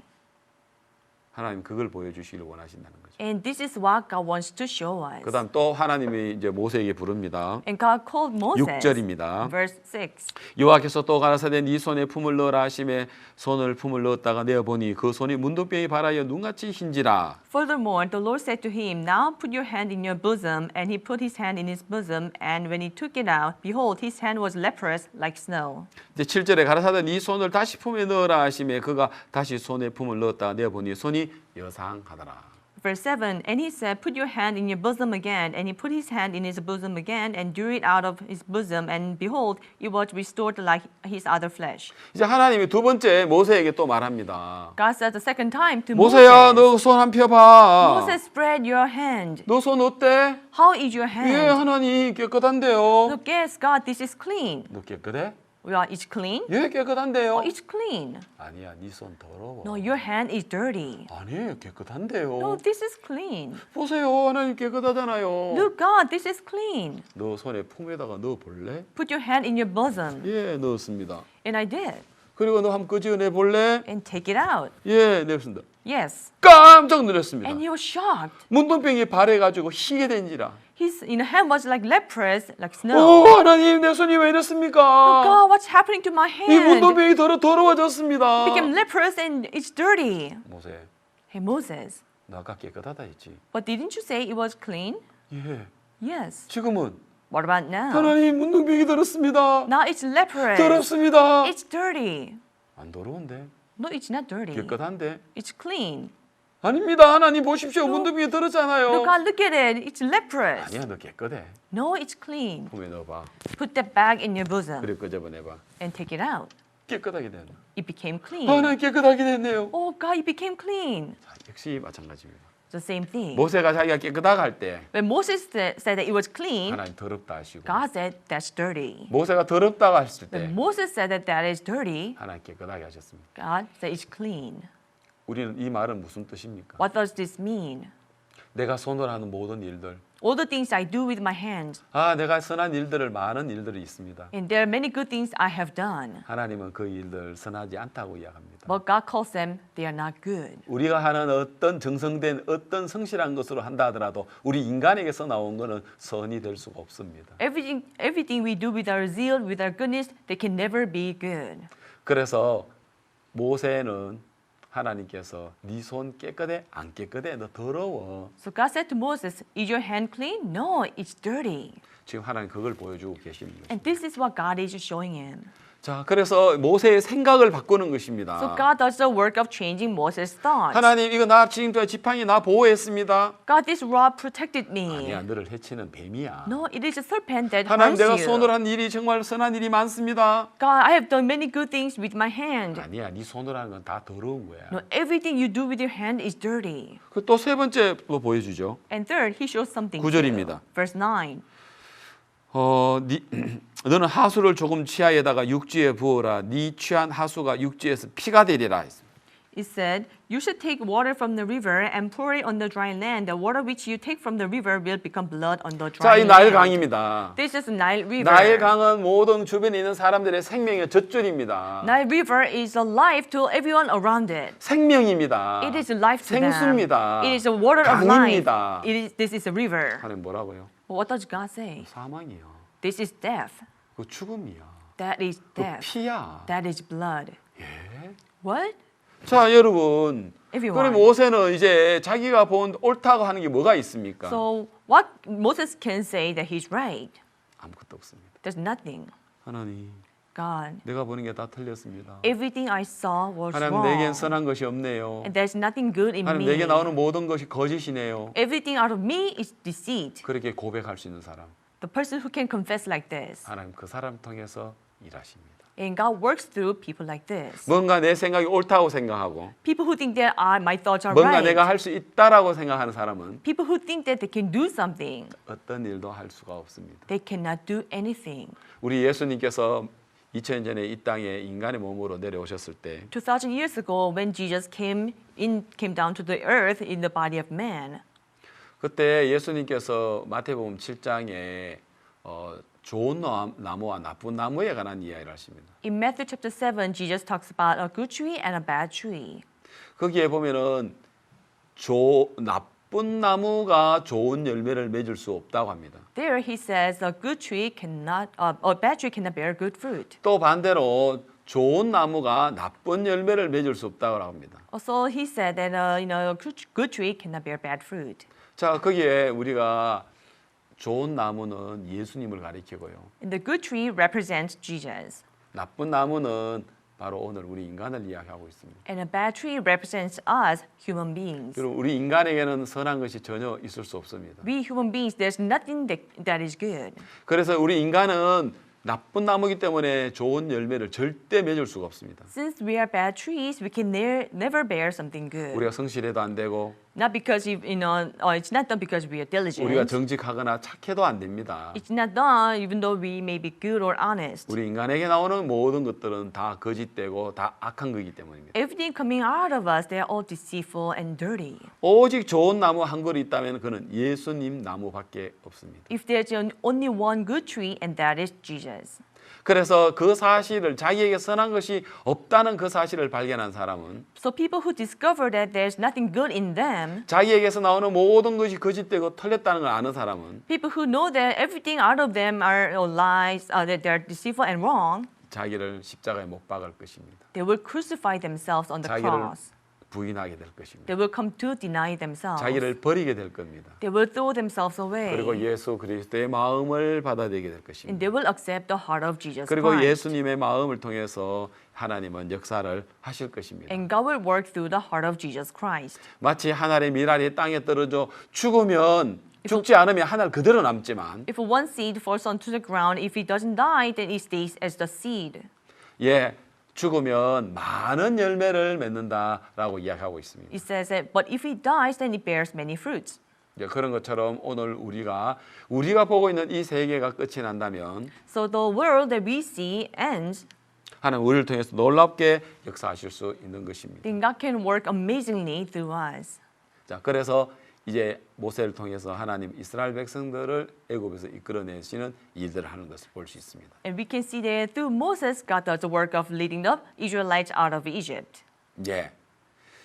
하나님 그걸 보여주시기를 원하신다는 거죠. And this is what God wants to show us. 그다음 또 하나님이 이제 모세에게 부릅니다. And God called Moses. 6절입니다. Verse 6. 여호와께서 또 가라사대 네 손에 품을 넣으라 하심에 손을 품을 넣었다가 내어 보니 그 손이 문둥병이 발하여 눈같이 흰지라. Furthermore, the Lord said to him, Now put your hand in your bosom. And he put his hand in his bosom. And when he took it out, behold, his hand was leprous like snow. 이제 7절에 가라사대 네 손을 다시 품에 넣으라 하심에 그가 다시 손에 품을 넣었다가 내어 보니 손이 여상하더라. Verse 7, And he said, Put your hand in your bosom again. And he put his hand in his bosom again and drew it out of his bosom. And behold, it was restored like his other flesh. 이제 하나님이 두 번째 모세에게 또 말합니다. God said the second time to 모세야, Moses, 너 손 한 펴봐. Moses, spread your hand. 너 손 어때? How is your 예, hand? 하나님 깨끗한데요. Look, yes, God, this is clean. 너 깨끗해? Well, it's clean? 예, 깨끗한데요. Oh, it's clean. 아니야, 네 손 더러워. No, your hand is dirty. 아니, 깨끗한데요. No, this is clean. 보세요, 하나님 깨끗하잖아요. Look, God, this is clean. 너 손에 품에다가 넣어 볼래? Put your hand in your bosom. 예, 넣었습니다. And I did. 그리고 너 한번 끄집어내 볼래? And take it out. 예, 냈습니다. Yes. 깜짝 놀랐습니다. And he was shocked. 문둥병이 발해가지고 희게 된지라. His hand was like leprous, like 오, snow. 하나님, 내 손이 왜 Oh, 이렇습니까? God, what's happening to my 이 hand? 문둥병이 더러워졌습니다. Became leprous and it's dirty. 모세, Hey, Moses, 너 아까 깨끗하다 했지? but didn't you say it was clean? 예. Yes. 지금은 What about now? 하나님 문둥병이 더럽습니다. Now it's leprous. 더럽습니다. It's dirty. 안 더러운데? No, it's not dirty. 깨끗한데? It's clean. 아닙니다. 하나님 보십시오. 문둥병이 더럽잖아요. Look, God, look at it. It's leprous. 아니야, 너 깨끗해. No, it's clean. 품에 넣어봐. Put that bag in your bosom 그리고 끄집어내봐. and take it out. 깨끗하게 됐네. It became clean. 하나님 깨끗하게 됐네요. Oh, God, it became clean. 자, 역시 마찬가지입니다. The same thing. 모세가 자기가 깨끗하게 할 때 When Moses said that it was clean, 하나님 더럽다 하시고 God said that's dirty. 모세가 더럽다고 했을 때 When Moses said that that is dirty, 하나님 깨끗하게 하셨습니다. God said it's clean. 우리는 이 말은 무슨 뜻입니까? What does this mean? 내가 손으로 하는 모든 일들, All the things I do with my hands, 내가 선한 일들을 많은 일들이 있습니다. and there are many good things I have done. 하나님은 그 일들 선하지 않다고 이야기합니다. But God calls them, they are not good. 우리가 하는 어떤 정성된 어떤 성실한 것으로 한다 하더라도 우리 인간에게서 나온 것은 선이 될 수가 없습니다. Everything we do with our zeal, with our goodness, they can never be good. 그래서 모세는 하나님께서 네 손 깨끗해? 안 깨끗해? 너 더러워. So God said to Moses, is your hand clean? No, it's dirty. 지금 하나님 그걸 보여주고 계십니다. And this is what God is showing him. 자, 그래서 모세의 생각을 바꾸는 So 것입니다. God does the work of changing Moses' thoughts. 하나님 이거 나 지금까지 지팡이 나 보호했습니다. God, this rod protected me. 아니야, 너를 해치는 뱀이야. No, it is a serpent that 하나님 harms 내가 you. 손으로 한 일이 정말 선한 일이 많습니다. God, I have done many good things with my hand. 아니야, 네 손으로 하는 건 다 더러운 거야. No, everything you do with your hand is dirty. 그 또 세 번째 또 보여주죠. And third, he shows something. 9절입니다. too. Verse 9. 너는 하수를 조금 치아에다가 육지에 부어라. 네 취한 하수가 육지에서 피가 되리라 했습니다. It said, you should take water from the river and pour it on the dry land. The water which you take from the river will become blood on the 자, dry 이 나일 land. 강입니다. This is the Nile River. 나일 강은 모든 주변에 있는 사람들의 생명의 젖줄입니다. Nile River is a life to everyone around it. 생명입니다. It is a life to them. 생수입니다. It is a water of life. 강입니다. This is a river. 하나님 뭐라고요? What does God say? 사망이요. This is death. 그 죽음이야. That is 그 death. 피야. That is blood. 예. What? 자, 여러분. Everyone. 그럼 모세는 이제 자기가 본 옳다고 하는 게 뭐가 있습니까? So what Moses can say that he's right? 아무것도 없습니다. There's nothing. 하나님, God, 내가 보는 게 다 틀렸습니다. everything I saw was 하나님, wrong. 내겐 선한 것이 없네요. And there's nothing good in 하나님, me. 내게 나오는 모든 것이 거짓이네요. Everything out of me is deceit. 그렇게 고백할 수 있는 사람, The person who can confess like this. 하나님 그 사람 통해서 일하십니다. And God works through people like this. 뭔가 내 생각이 옳다고 생각하고 People who think that my thoughts are 뭔가 right. 내가 할 수 있다라고 생각하는 사람은 People who think that they can do something. 어떤 일도 할 수가 없습니다. They cannot do anything. 우리 예수님께서 2000년 전에 이 땅에 인간의 몸으로 내려오셨을 때 2000 years ago, when Jesus came down to the earth in the body of man, 그때 예수님께서 마태복음 7장에 좋은 나무와 나쁜 나무에 관한 이야기를 하십니다. in Matthew chapter 7, Jesus talks about a good tree and a bad tree. 거기에 보면은 나쁜 나무가 좋은 열매를 맺을 수 없다고 합니다. There he says a bad tree cannot bear good fruit. 또 반대로 좋은 나무가 나쁜 열매를 맺을 수 없다고 합니다. Also, he said that a good tree cannot bear bad fruit. 자, 거기에 우리가 좋은 나무는 예수님을 가리키고요. And the good tree represents Jesus. 나쁜 나무는 바로 오늘 우리 인간을 이야기하고 있습니다. And a bad tree represents us, human beings. 여러분, 우리 인간에게는 선한 것이 전혀 있을 수 없습니다. We human beings, there's nothing that is good. 그래서 우리 인간은 나쁜 나무이기 때문에 좋은 열매를 절대 맺을 수가 없습니다. Since we are bad trees, we can never bear something good. 우리가 성실해도 안 되고 Not because it's not done because we are diligent. 우리가 정직하거나 착해도 안 됩니다. It's not done even though we may be good or honest. 우리 인간에게 나오는 모든 것들은 다 거짓되고 다 악한 거기 때문입니다. Everything coming out of us, they are all deceitful and dirty. 오직 좋은 나무 한 그루 있다면 그는 예수님 나무밖에 없습니다. If there's only one good tree, and that is Jesus. 그래서 그 사실을 자기에게 선한 것이 없다는 그 사실을 발견한 사람은 So people who discover that there's nothing good in them, 자기에게서 나오는 모든 것이 거짓되고 틀렸다는 걸 아는 사람은 people who know that everything out of them are lies, that they're deceitful and wrong, 자기를 십자가에 못 박을 것입니다. they will crucify themselves on the 자기를 cross. 부인하게 될 것입니다. They will come to deny themselves. 자기를 버리게 될 겁니다. They will throw themselves away. 그리고 예수 그리스도의 마음을 받아들이게 될 And 것입니다. they will accept the heart of Jesus 그리고 Christ. 예수님의 마음을 통해서 하나님은 역사를 하실 것입니다. And God will work through the heart of Jesus Christ. 마치 한 알의 밀알이 땅에 떨어져 죽으면 죽지 않으면 한 알 그대로 남지만 If one seed falls onto the ground, if it doesn't die, then it stays as the seed. 죽으면 많은 열매를 맺는다라고 이야기하고 있습니다. It says that, but if it dies, then it bears many fruits. 그런 것처럼 오늘 우리가 보고 있는 이 세계가 끝이 난다면 So the world that we see ends, 하나님 우리를 통해서 놀랍게 역사하실 수 있는 것입니다. then God can work amazingly through us. 자, 그래서 이제 모세를 통해서 하나님 이스라엘 백성들을 애굽에서 이끌어내시는 일들을 하는 것을 볼 수 있습니다. And we can see that through Moses, God does the work of leading the Israelites out of Egypt. 예.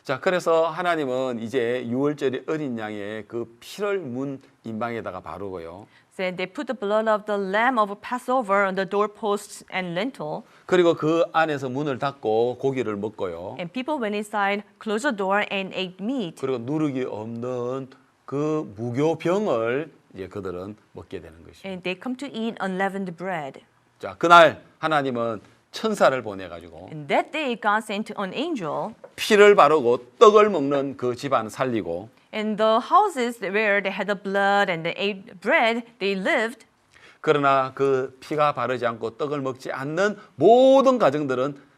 자, 그래서 하나님은 이제 유월절의 어린 양의 그 피를 문 임방에다가 바르고요. Then they put the blood of the lamb of Passover on the doorposts and lintel. 그리고 그 안에서 문을 닫고 고기를 먹고요. And people went inside, closed the door, and ate meat. 그리고 누룩이 없는 그 무교병을 이제 그들은 먹게 되는 것이죠. And they come to eat unleavened bread. 자, 그날 하나님은 천사를 보내가지고 And that day God sent an angel, 피를 바르고 떡을 먹는 그 집안 살리고 and the houses where they had the blood and they ate bread, they lived. 그러나 그 피가 바르지 않고 떡을 먹지 않는 모든 가정들은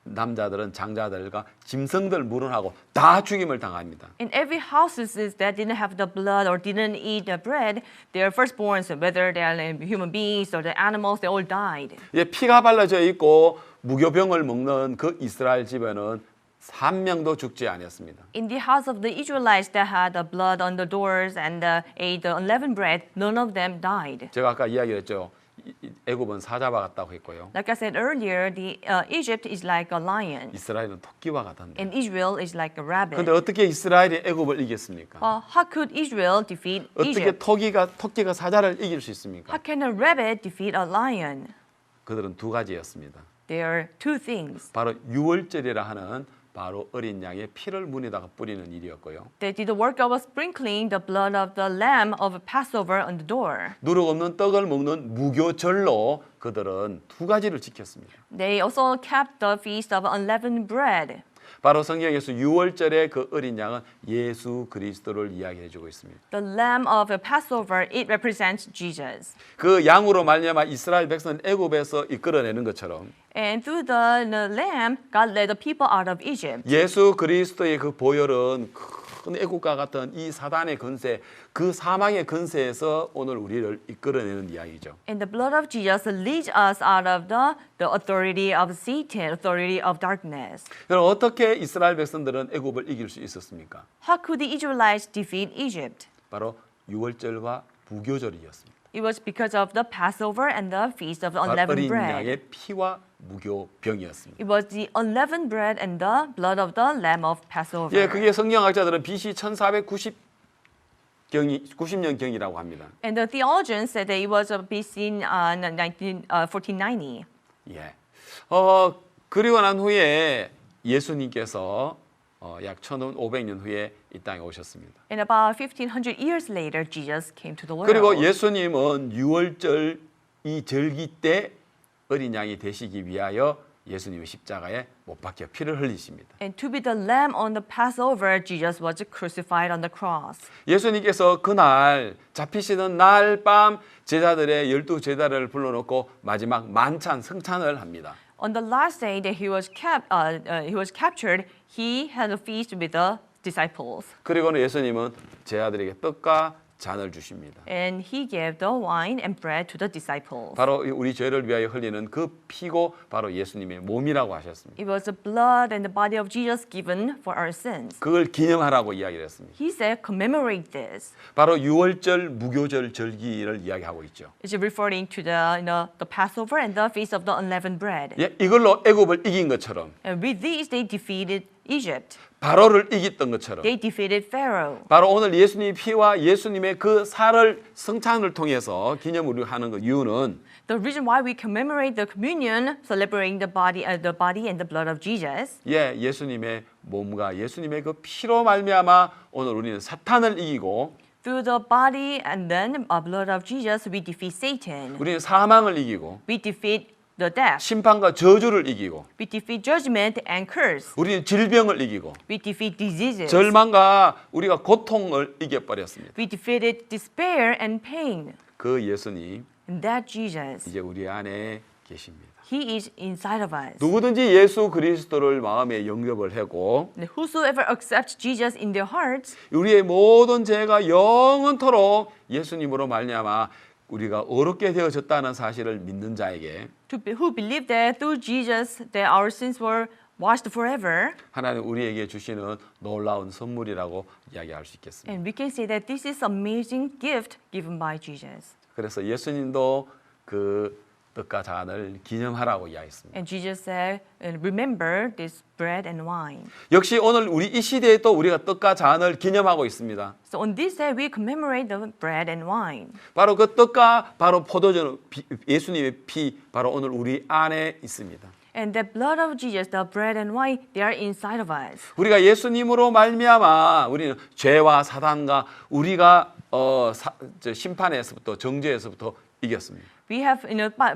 남자들은 장자들과 짐승들 물은하고 다 죽임을 당합니다. In every houses that didn't have the blood or didn't eat the bread, their firstborns, whether they are human beings or the animals, they all died. 예, 피가 발라져 있고 무교병을 먹는 그 이스라엘 집에는 한 명도 죽지 않았습니다. In the house of the Israelites that had the blood on the doors and ate the unleavened bread, none of them died. 제가 아까 이야기했죠. 애굽은 사자와 같다고 했고요. Like I said earlier, Egypt is like a lion, 이스라엘은 토끼와 같은데. and Israel is like a rabbit. 근데 어떻게 이스라엘이 애굽을 이겼습니까? How could Israel defeat 어떻게 Egypt? 토끼가 사자를 이길 수 있습니까? How can a rabbit defeat a lion? 그들은 두 가지였습니다. There are two things. 바로 유월절이라 하는 바로 어린 양의 피를 문에다가 뿌리는 일이었고요. They did the work of sprinkling the blood of the lamb of Passover on the door. 누룩 없는 떡을 먹는 무교절로 그들은 두 가지를 지켰습니다. They also kept the feast of unleavened bread. 바로 성경에서 유월절의 그 어린 양은 예수 그리스도를 이야기해 주고 있습니다. The lamb of Passover, it represents Jesus. 그 양으로 말미암아 이스라엘 백성은 애굽에서 이끌어내는 것처럼 And through the lamb, God led the people out of Egypt. 예수 그리스도의 그 보혈은 큰 애국과 같은 이 사단의 건세, 그 사망의 건세에서 오늘 우리를 이끌어내는 이야기죠. And the blood of Jesus leads us out of the authority of Satan, authority of darkness. 그럼 어떻게 이스라엘 백성들은 애굽을 이길 수 있었습니까? How could the Israelites defeat Egypt? 바로 유월절과 무교절이었습니다. It was because of the Passover and the feast of the 바로 unleavened 어린 bread. 양의 피와 무교병이었습니다. It was the unleavened bread and the blood of the lamb of Passover. 예, 그게 성경학자들은 BC 1490년경이라고 합니다. And the theologians said that it was BC 1490. 예. 그리고 난 후에 예수님께서 약 1500년 후에 이 땅에 오셨습니다. And about 1500 years later, Jesus came to the world. 그리고 예수님은 유월절 이 절기 때 어린 양이 되시기 위하여 예수님의 십자가에 못 박혀 피를 흘리십니다. And to be the lamb on the Passover, Jesus was crucified on the cross. 예수님께서 그날 잡히시는 날 밤 제자들의 12제자를 불러놓고 마지막 만찬 성찬을 합니다. On the last day that he was captured, he had a feast with the disciples. 그리고는 예수님은 제자들에게 떡과 잔을 주십니다. And he gave the wine and bread to the disciples. 바로 우리 죄를 위하여 흘리는 그 피고 바로 예수님의 몸이라고 하셨습니다. It was the blood and the body of Jesus given for our sins. 그걸 기념하라고 이야기를 했습니다. He said, commemorate this. 바로 유월절 무교절 절기를 이야기하고 있죠. It's referring to the Passover and the feast of the unleavened bread. 예, 이걸로 애굽을 이긴 것처럼 And with these, they defeated Egypt. 바로를 이겼던 것처럼 They defeated Pharaoh. 바로 오늘 예수님의 피와 예수님의 그 살을 성찬을 통해서 기념으로 하는 그 이유는 The reason why we commemorate the communion, celebrating the body and the blood of Jesus, 예수님의 몸과 예수님의 그 피로 말미암아 오늘 우리는 사탄을 이기고 through the body and then blood of Jesus, we defeat Satan. 우리는 사망을 이기고 We defeat the death. 심판과 저주를 이기고 We defeat judgment and curse. 우리는 질병을 이기고 We defeat diseases. 절망과 우리가 고통을 이겨버렸습니다. We defeated despair and pain. 그 예수님 And that Jesus, 이제 우리 안에 계십니다. He is inside of us. 누구든지 예수 그리스도를 마음에 영접을 하고 And whosoever accepts Jesus in their hearts, 우리의 모든 죄가 영원토록 예수님으로 말미암아 우리가 어렵게 되어졌다는 사실을 믿는 자에게 who believe that through Jesus that our sins were washed forever, 하나님 우리에게 주시는 놀라운 선물이라고 이야기할 수 있겠습니다. and we can say that this is amazing gift given by Jesus. 그래서 예수님도 그 떡과 잔을 기념하라고 이야기했습니다. And Jesus said, remember this bread and wine. 역시 오늘 우리 이 시대에 또 우리가 떡과 잔을 기념하고 있습니다. So on this day, we commemorate the bread and wine. 바로 그 떡과 바로 포도주, 예수님의 피, 바로 오늘 우리 안에 있습니다. And the blood of Jesus, the bread and wine, they are inside of us. 우리가 예수님으로 말미암아 우리는 죄와 사단과 우리가 심판에서부터 정죄에서부터 이겼습니다. We have,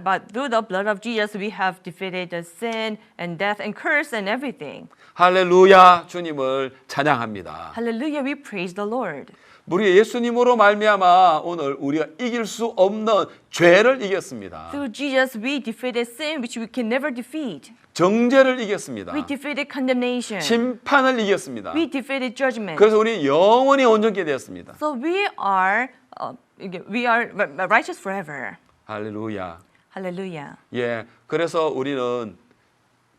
but through the blood of Jesus, we have defeated the sin and death and curse and everything. 할렐루야, 주님을 찬양합니다. Hallelujah, we praise the Lord. 우리 예수님으로 말미암아 오늘 우리가 이길 수 없는 죄를 이겼습니다. Through Jesus, we defeated sin, which we can never defeat. 정죄를 이겼습니다. We defeated condemnation. 심판을 이겼습니다. We defeated judgment. 그래서 우리 영원히 온전케 되었습니다. So we are righteous forever. 할렐루야. Hallelujah. 예, 그래서 우리는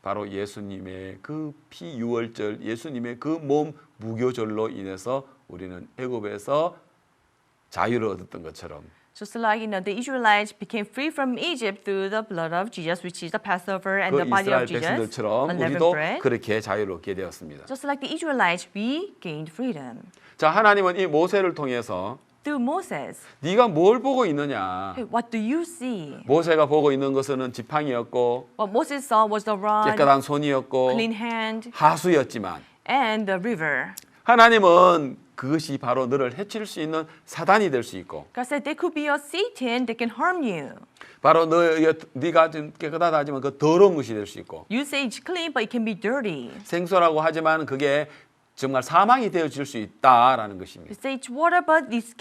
바로 예수님의 그 피 유월절, 예수님의 그 몸 무교절로 인해서 우리는 애굽에서 자유를 얻었던 것처럼 Just like the Israelites became free from Egypt through the blood of Jesus, which is the Passover and 그 the body of 이스라엘 Jesus, 백성들처럼 unleavened 우리도 bread. 그렇게 자유를 얻게 되었습니다. Just like the Israelites, we gained freedom 자, 하나님은 이 모세를 통해서 through Moses. 네가 뭘 보고 있느냐? Hey, what do you see? 모세가 보고 있는 것은 지팡이였고 What Moses saw was the rod, 깨끗한 손이었고 clean hand, 하수였지만 and the river. 하나님은 그것이 바로 너를 해칠 수 있는 사단이 될 수 있고 God said there could be a Satan that can harm you. 바로 네가 좀 깨끗하다 하지만 그 더러운 것이 될 수 있고 You say it's clean, but it can be dirty. 생소라고 하지만 그게 정말 사망이 되어질 수 있다라는 You 것입니다. say it's water, but this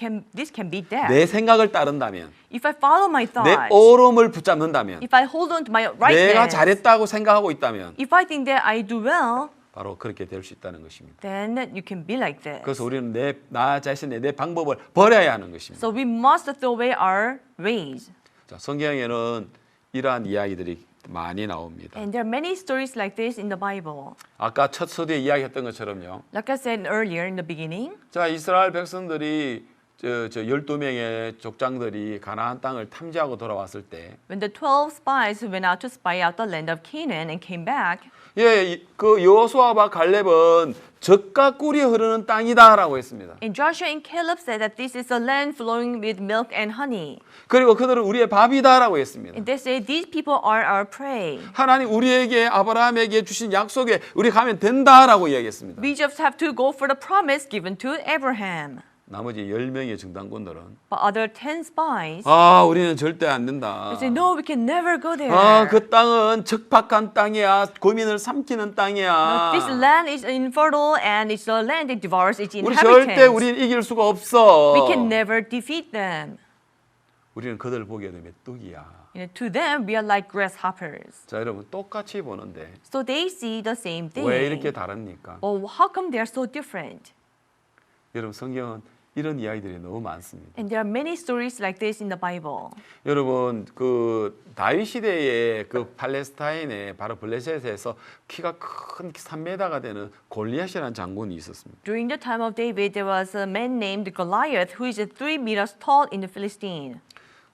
can be death. 내 생각을 따른다면 If I follow my 내 thoughts, 옳음을 붙잡는다면 if I hold on to my 내가 rightness, 잘했다고 생각하고 있다면 if I think that I do well, 바로 그렇게 될 수 있다는 것입니다. then you can be like this. 그래서 우리는 나 자신의 내 방법을 버려야 하는 것입니다. So we must throw away our ways. 자, 성경에는 이러한 이야기들이 많이 나옵니다. And there are many stories like this in the Bible. 아까 첫 서두에 이야기했던 것처럼요. Like I said earlier in the beginning, 자, 이스라엘 백성들이 저 12명의 족장들이 가나안 땅을 탐지하고 돌아왔을 때 when the 12 spies went out to spy out the land of Canaan and came back, 예, 그 여호수아와 갈렙은 젖과 꿀이 흐르는 땅이다라고 했습니다. and Joshua and Caleb said that this is a land flowing with milk and honey. 그리고 그들은 우리의 밥이다라고 했습니다. And they say these people are our prey. 하나님 우리에게 아브라함에게 주신 약속에 우리 가면 된다라고 이야기했습니다. We just have to go for the promise given to Abraham. 나머지 10명의 정당군들은 But other 10 spies, 우리는 절대 안 된다. they say, no, we can never go there. 그 땅은 적박한 땅이야. 고민을 삼키는 땅이야. This land is infertile and it's a land that devours its 우리 절대 inhabitants. 우리는 이길 수가 없어. We can never defeat them. 우리는 그들을 보게 되면 뚝이야. To them, we are like grasshoppers. 자, 여러분 똑같이 보는데 So they see the same thing. 왜 이렇게 다릅니까? Well, how come they are so different? 여러분 성경은 이런 이야기들이 너무 많습니다. And there are many stories like this in the Bible. 여러분 그 다윗 시대에 그 팔레스타인의 바로 블레셋에서 키가 큰 3m가 되는 골리앗이라는 장군이 있었습니다. During the time of David, there was a man named Goliath who is 3 meters tall in the Philistine.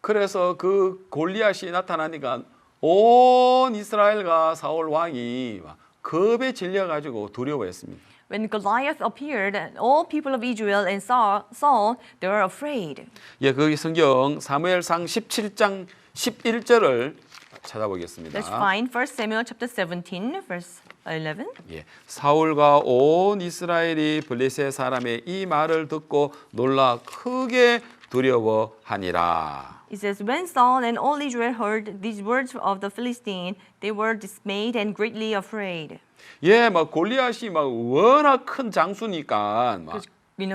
그래서 그 골리앗이 나타나니까 온 이스라엘과 사울 왕이 막 겁에 질려 가지고 두려워했습니다. When Goliath appeared, all people of Israel and Saul, they were afraid. 예, 거기 성경 사무엘상 17장 11절을 찾아보겠습니다. Let's find 1 Samuel chapter 17, verse 11. 예, 사울과 온 이스라엘이 블레셋 사람의 이 말을 듣고 놀라 크게 두려워하니라. It says, when Saul and all Israel heard these words of the Philistine, they were dismayed and greatly afraid. 예, 막 골리앗이 막 워낙 큰 장수니까 막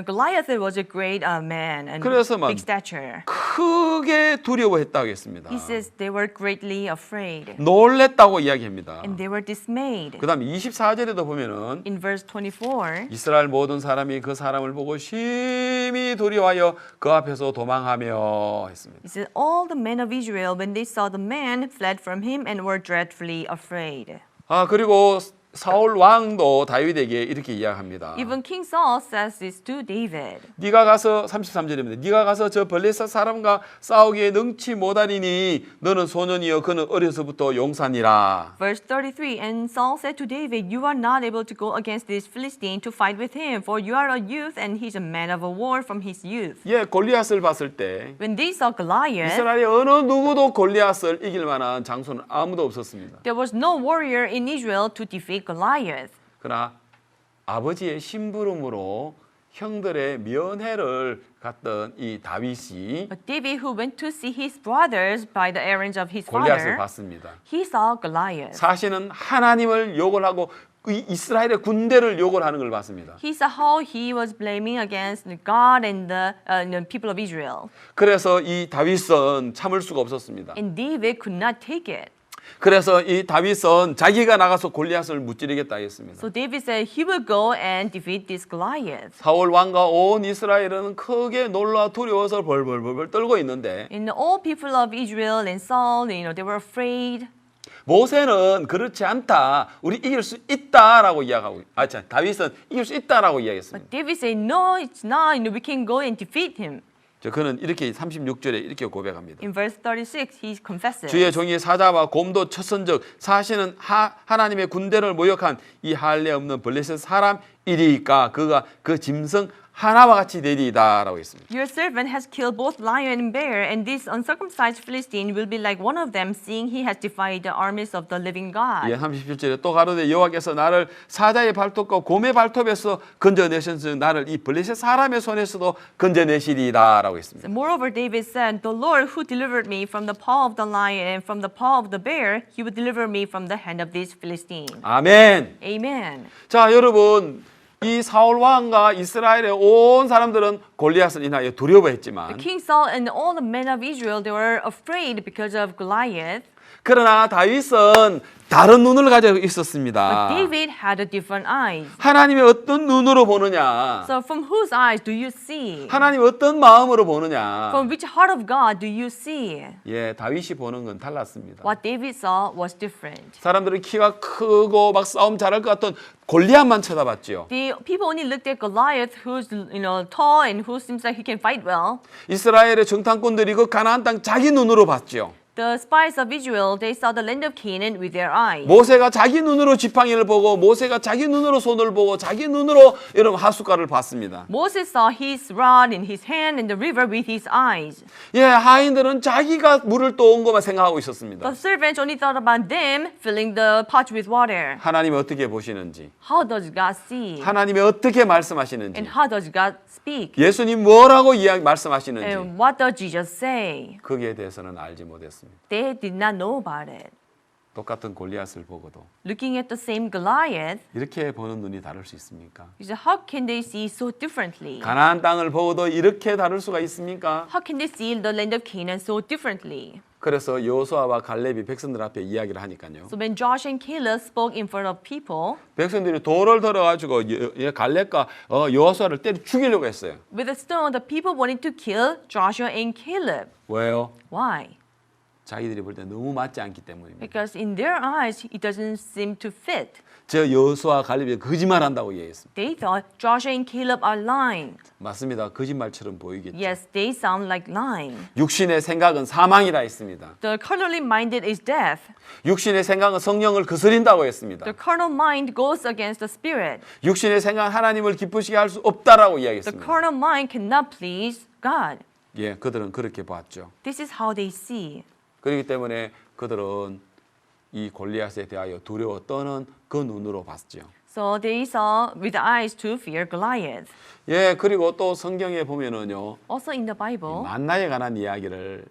Goliath was a great man and 그래서 막 big stature. 크게 두려워했다고 했습니다. He says they were greatly afraid 놀랬다고 이야기합니다. and they were dismayed. 그다음 24절에도 보면은 In verse 24, 이스라엘 모든 사람이 그 사람을 보고 심히 두려워하여 그 앞에서 도망하며 했습니다. it says all the men of Israel when they saw the man fled from him and were dreadfully afraid. 그리고 사울 왕도 다윗에게 이렇게 이야기합니다. Even King Saul says this to David. 네가 가서 33절입니다. 네가 가서 저 블레셋 사람과 싸우기에 능치 못하리니 너는 소년이여 그는 어려서부터 용사니라. Verse 33, and Saul said to David, you are not able to go against this Philistine to fight with him, for you are a youth and he's a man of a war from his youth. 예, 골리앗을 봤을 때 When they saw Goliath, 이스라엘의 어느 누구도 골리앗을 이길 만한 장소는 아무도 없었습니다. there was no warrior in Israel to defeat Goliath. 그러나 아버지의 심부름으로 형들의 면회를 갔던 이 다윗이 But David, who went to see his brothers by the errands of his 골리앗을 father, 봤습니다. he saw Goliath. 사실은 하나님을 욕을 하고 이 이스라엘의 군대를 욕을 하는 걸 봤습니다. He saw how he was blaming against God and the people of Israel. 그래서 이 다윗은 참을 수가 없었습니다. And David could not take it. 그래서 이 다윗은 자기가 나가서 골리앗을 무찌르겠다 했습니다. So David said he will go and defeat this Goliath. 사울 왕과 온 이스라엘은 크게 놀라 두려워서 벌벌벌 떨고 있는데 And all people of Israel and Saul, they were afraid. 모세는 그렇지 않다. 우리 이길 수 있다라고 이야기하고 다윗은 이길 수 있다라고 이야기했습니다. But David said, no, it's not. We can go and defeat him. 그는 이렇게 36절에 이렇게 고백합니다. In verse 36, he confesses. 주의 종이 사자와 곰도 쳤은즉 사실은 하나님의 군대를 모욕한 이 할례 없는 블레셋 사람이리까 그가 그 짐승 하나와 같이 되리이다라고 했습니다. Your servant has killed both lion and bear, and this uncircumcised Philistine will be like one of them, seeing he has defied the armies of the living God. 예, 37절에 또 가로되 여호와께서 나를 사자의 발톱과 곰의 발톱에서 건져내셨으니 나를 이 블레셋 사람의 손에서도 건져내시리이다라고 했습니다. Moreover, David said, the Lord who delivered me from the paw of the lion and from the paw of the bear, he will deliver me from the hand of this Philistine. 아멘. Amen. 자, 여러분 이 사울 왕과 이스라엘의 온 사람들은 골리앗을 인하여 두려워했지만 King Saul and all the men of Israel, they were afraid because of Goliath. 그러나 다윗은 다른 눈을 가지고 But 있었습니다. David had a different eyes. 하나님이 어떤 눈으로 보느냐? So from whose eyes do you see? 하나님 어떤 마음으로 보느냐? From which heart of God do you see? 예, 다윗이 보는 건 달랐습니다. What David saw was different. 사람들은 키가 크고 막 싸움 잘할 것 같던 골리앗만 쳐다봤지요. The people only looked at Goliath, who's tall and who seems like he can fight well. 이스라엘의 정탐꾼들이 그 가나안 땅 자기 눈으로 봤지요. The spies of Israel, they saw the land of Canaan with their eyes. 모세가 자기 눈으로 지팡이를 보고 모세가 자기 눈으로 손을 보고 자기 눈으로 여러분 하숫가를 봤습니다. Moses saw his rod in his hand and the river with his eyes. 예, 하인들은 자기가 물을 떠온 것만 생각하고 있었습니다. The servants only thought about them filling the pots with water. 하나님이 어떻게 보시는지, How does God see? 하나님이 어떻게 말씀하시는지, And how does God speak? 예수님 뭐라고 말씀하시는지 And what does Jesus say? 거기에 대해서는 알지 못했습니다. They did not know about it. 똑같은 골리앗을 보고도 Looking at the same Goliath, 이렇게 보는 눈이 다를 수 있습니까? you say, how can they see so differently? 가나안 땅을 보고도 이렇게 다를 수가 있습니까? How can they see the land of Canaan so differently? 그래서 여호수아와 갈렙이 백성들 앞에 이야기를 하니까요. So when Joshua and Caleb spoke in front of people, 백성들이 돌을 들어가지고 갈렙과 여호수아를 때려 죽이려고 했어요. with a stone, the people wanted to kill Joshua and Caleb. 왜요? Why? 자기들이 볼 때 너무 맞지 않기 때문입니다. Because in their eyes, it doesn't seem to fit. 저 여호수아 갈렙이 거짓말한다고 이야기했습니다. They thought Joshua and Caleb are lying. 맞습니다. 거짓말처럼 보이겠죠. Yes, they sound like lying. 육신의 생각은 사망이라 했습니다. The carnally minded is death. 육신의 생각은 성령을 거스린다고 했습니다. The carnal mind goes against the spirit. 육신의 생각은 하나님을 기쁘시게 할 수 없다라고 The 이야기했습니다. carnal mind cannot please God. 예, 그들은 그렇게 봤죠. This is how they see. 그렇기 때문에 그들은 이 골리앗에 대하여 두려워 떠는 그 눈으로 봤죠. So they saw with eyes to fear Goliath. 예, 그리고 또 성경에 보면은요. Also in the Bible, 만나에 관한 이야기를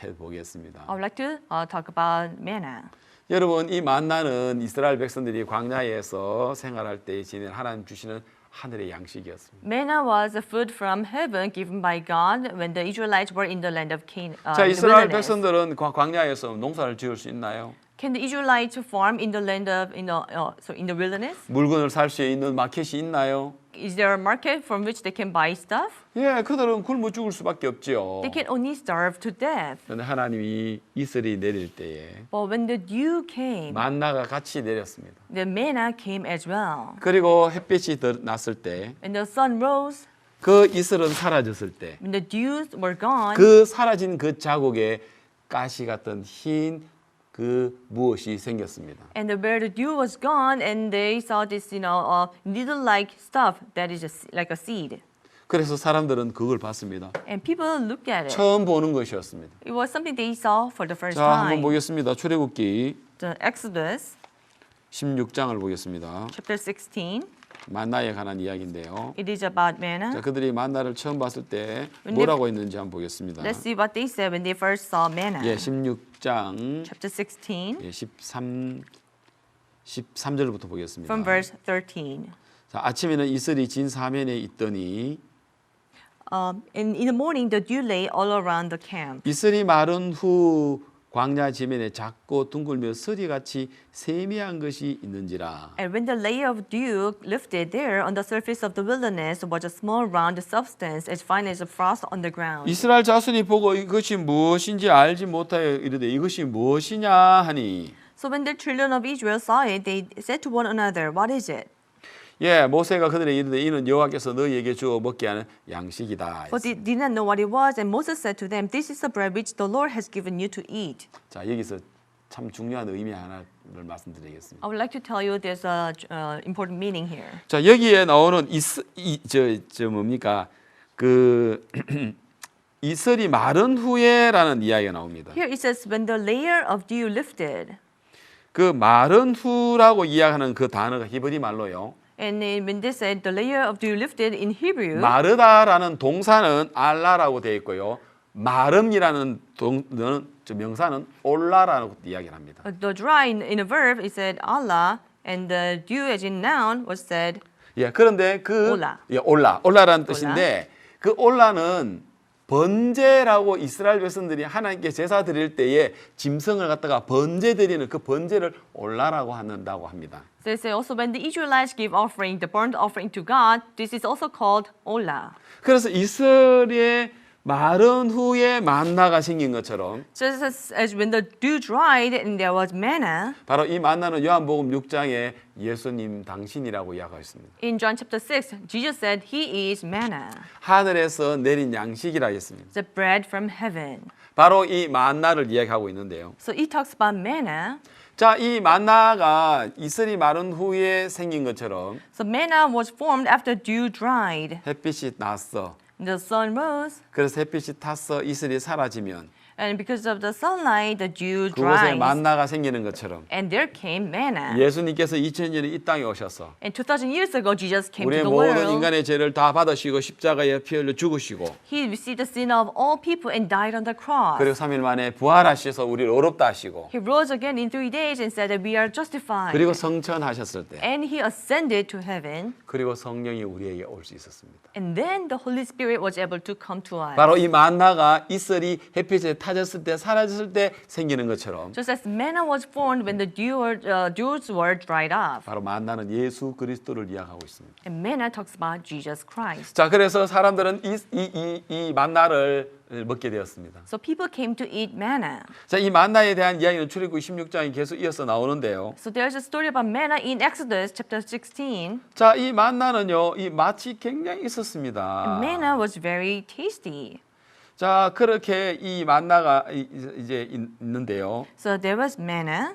해보겠습니다. I would like to talk about manna. 여러분, 이 만나는 이스라엘 백성들이 광야에서 생활할 때 지낸 하나님 주시는 하늘의 양식이었습니다. Manna was a food from heaven given by God when the Israelites were in the land of Canaan. 자, in the 이스라엘 wilderness. 백성들은 광야에서 농사를 지을 수 있나요? Can the Israelites farm in the land of in the wilderness? 물건을 살 수 있는 마켓이 있나요? is there a market from which they can buy stuff? 예, 그들은 굶어 죽을 수밖에 없지요. They can only starve to death. 그런데 하나님이 이슬이 내릴 때에 But when the dew came, 만나가 같이 내렸습니다. the manna came as well. 그리고 햇빛이 났을 때, When the sun rose, 그 이슬은 사라졌을 때, when the dews were gone, 그 사라진 그 자국에 가시 같은 흰 그 무엇이 생겼습니다. and where the dew was gone, and they saw this, needle-like stuff that is like a seed. 그래서 사람들은 그걸 봤습니다. And people looked at it. 처음 보는 것이었습니다. It was something they saw for the first 자, 한번 time. 보겠습니다. 출애굽기 The Exodus 16장을 보겠습니다. chapter 16. 만나에 관한 이야기인데요. It is about manna. 자, 그들이 만나를 처음 봤을 때 when 뭐라고 했는지 한번 보겠습니다. Let's see what they said when they first saw manna. 예, 16장 Chapter 16 예, 13절부터 보겠습니다. from verse 13. 자, 아침에는 이슬이 진 사면에 있더니 And in the morning the dew lay all around the camp. 이슬이 마른 후 광야 지면에 작고 둥글며 서리같이 세미한 것이 있는지라. And when the layer of dew lifted, there on the surface of the wilderness was a small round substance as fine as a frost on the ground. 이스라엘 자손이 보고 이것이 무엇인지 알지 못하여 이르되 이것이 무엇이냐 하니. So when the children of Israel saw it, they said to one another, "What is it?" 예, 모세가 그들에게 이르되 이는 여호와께서 너희에게 주어 먹게 하는 양식이다. But they did not know what it was, and Moses said to them, "This is the bread which the Lord has given you to eat." 자, 여기서 참 중요한 의미 하나를 말씀드리겠습니다. I would like to tell you there's a important meaning here. 자, 여기에 나오는 뭡니까? 그 이슬이 마른 후에라는 이야기가 나옵니다. Here it says, "When the layer of dew lifted." 그 마른 후라고 이야기하는 그 단어가 히브리 말로요. And when they said the layer of dew lifted in Hebrew, 마르다라는 동사는 알라라고 되어 있고요. 마름이라는 명사는 올라라고 이야기를 합니다. the dry in a verb it said Allah, and the dew as in noun was said 예, 그런데 그 올라. 예, 올라라는 뜻인데 그 올라는 번제라고 이스라엘 백성들이 하나님께 제사 드릴 때에 짐승을 갖다가 번제 드리는 그 번제를 올라라고 한다고 합니다. So they say also when the Israelites give offering, the burnt offering to God, this is also called olah. 그래서 이스라엘의 마른 후에 만나가 생긴 것처럼 Just as when the dew dried and there was manna, 바로 이 만나는 요한복음 6장에 예수님 당신이라고 이야기하고 있습니다. in John chapter 6, Jesus said he is manna, 하늘에서 내린 양식이라 했습니다. the bread from heaven. 바로 이 만나를 이야기하고 있는데요. So it talks about manna. 자, 이 만나가 이슬이 마른 후에 생긴 것처럼 So manna was formed after dew dried. 햇빛이 났어. The sun rose, 그래서 햇빛이 탔어. 이슬이 사라지면 and because of the sunlight, the dew 그곳에 dries. 만나가 생기는 것처럼 And there came manna. 예수님께서 2000년에 이 땅에 오셔서 And 2,000 years ago, Jesus came to 우리의 the 모든 world. 인간의 죄를 다 받으시고 십자가에 피 흘려 죽으시고 He received the sin of all people and died on the cross. 그리고 3일 만에 부활하셔서 우리를 어렵다 하시고 He rose again in 3 days and said that we are justified. 그리고 성천하셨을 때 And he ascended to heaven. 그리고 성령이 우리에게 올 수 있었습니다. And then the Holy Spirit was able to come to us. 바로 이 만나가 이슬이 햇빛에 타졌을 때 사라졌을 때 생기는 것처럼 Just as manna was formed when the dews were dried up. 바로 만나는 예수 그리스도를 이야기하고 있습니다. And manna talks about Jesus Christ. 자, 그래서 사람들은 이 만나를 먹게 되었습니다. So people came to eat manna. 자, 이 만나에 대한 이야기는 출애굽기 16장이 계속 이어서 나오는데요. So there's a story about manna in Exodus chapter 16. 자, 이 만나는요, 이 맛이 굉장히 있었습니다. And manna was very tasty. 자, 그렇게 이 만나가 이제 있는데요. So there was manna.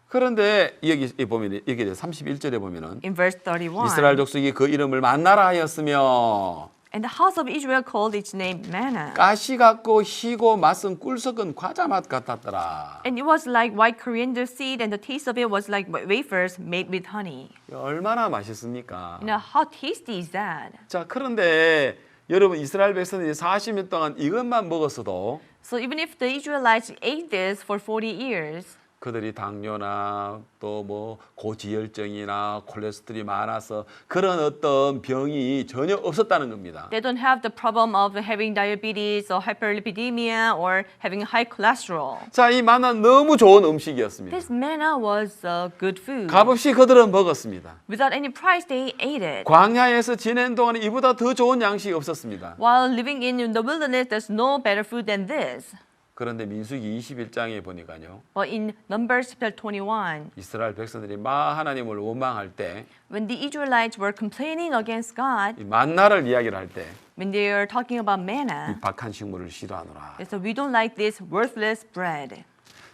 그런데 여기 보면 이렇게 31절에 보면은 In verse 31. 이스라엘 족속이 그 이름을 만나라 하였으며 And the house of Israel called its name manna. 가시 같고 희고 맛은 꿀 섞은 과자 맛 같았더라. And it was like white coriander seed, and the taste of it was like wafers made with honey. 얼마나 맛있습니까? How tasty is that? 자, 그런데 여러분 이스라엘 백성들이 40년 동안 이것만 먹었어도 So even if the Israelites ate this for 40 years, 그들이 당뇨나 또 뭐 고지혈증이나 콜레스테롤이 많아서 그런 어떤 병이 전혀 없었다는 겁니다. They don't have the problem of having diabetes or hyperlipidemia or having high cholesterol. 자, 이 만나 너무 좋은 음식이었습니다. This manna was good food. 값없이 그들은 먹었습니다. Without any price, they ate it. 광야에서 지낸 동안에 이보다 더 좋은 양식이 없었습니다. While living in the wilderness, there's no better food than this. 그런데 민수기 21장에 보니까요. But in Numbers chapter 21, 이스라엘 백성들이 하나님을 원망할 때, when the Israelites were complaining against God, 이 만나를 이야기를 할 때, when they were talking about 이 manna, 박한 식물을 싫어하노라. they said, we don't like this worthless bread.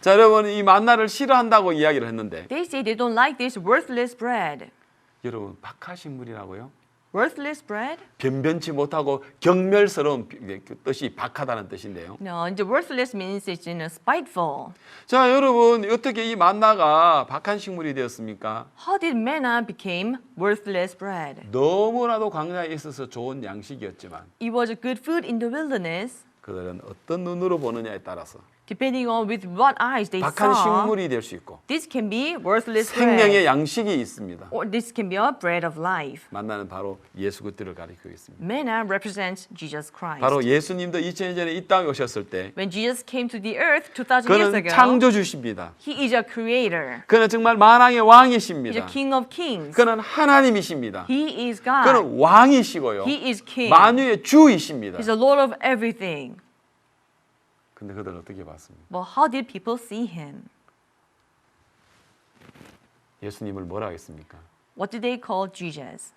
자, 여러분 이 만나를 싫어한다고 이야기를 했는데, They say they don't like this worthless bread. 여러분 박한 식물이라고요? Worthless bread? 변변치 못하고 경멸스러운 뜻이 박하다는 뜻인데요. No, the worthless means it's spiteful. 자, 여러분 어떻게 이 만나가 박한 식물이 되었습니까? How did manna became worthless bread? 너무나도 광야에 있어서 좋은 양식이었지만 It was a good food in the wilderness. 그들은 어떤 눈으로 보느냐에 따라서 Depending on with what eyes they 박한 saw, 식물이 될 수 있고 this can be worthless bread, 생명의 양식이 있습니다. or this can be a bread of life. 만나는 바로 예수 그리스도를 가리키고 있습니다. Manna represents Jesus Christ. 바로 예수님도 2000년 전에 이 땅에 오셨을 때 When Jesus came to the earth 2,000 years 그는 ago, 창조주십니다. He is a creator. 그는 정말 만왕의 He's a 왕이십니다. King of kings. 그는 하나님이십니다. He is God. 그는 왕이시고요. He is King. 만유의 주이십니다. He's the Lord of everything. 근데 그들은 어떻게 봤습니까? But how did people see Him? 예수님을 뭐라 하겠습니까? What did they call Jesus?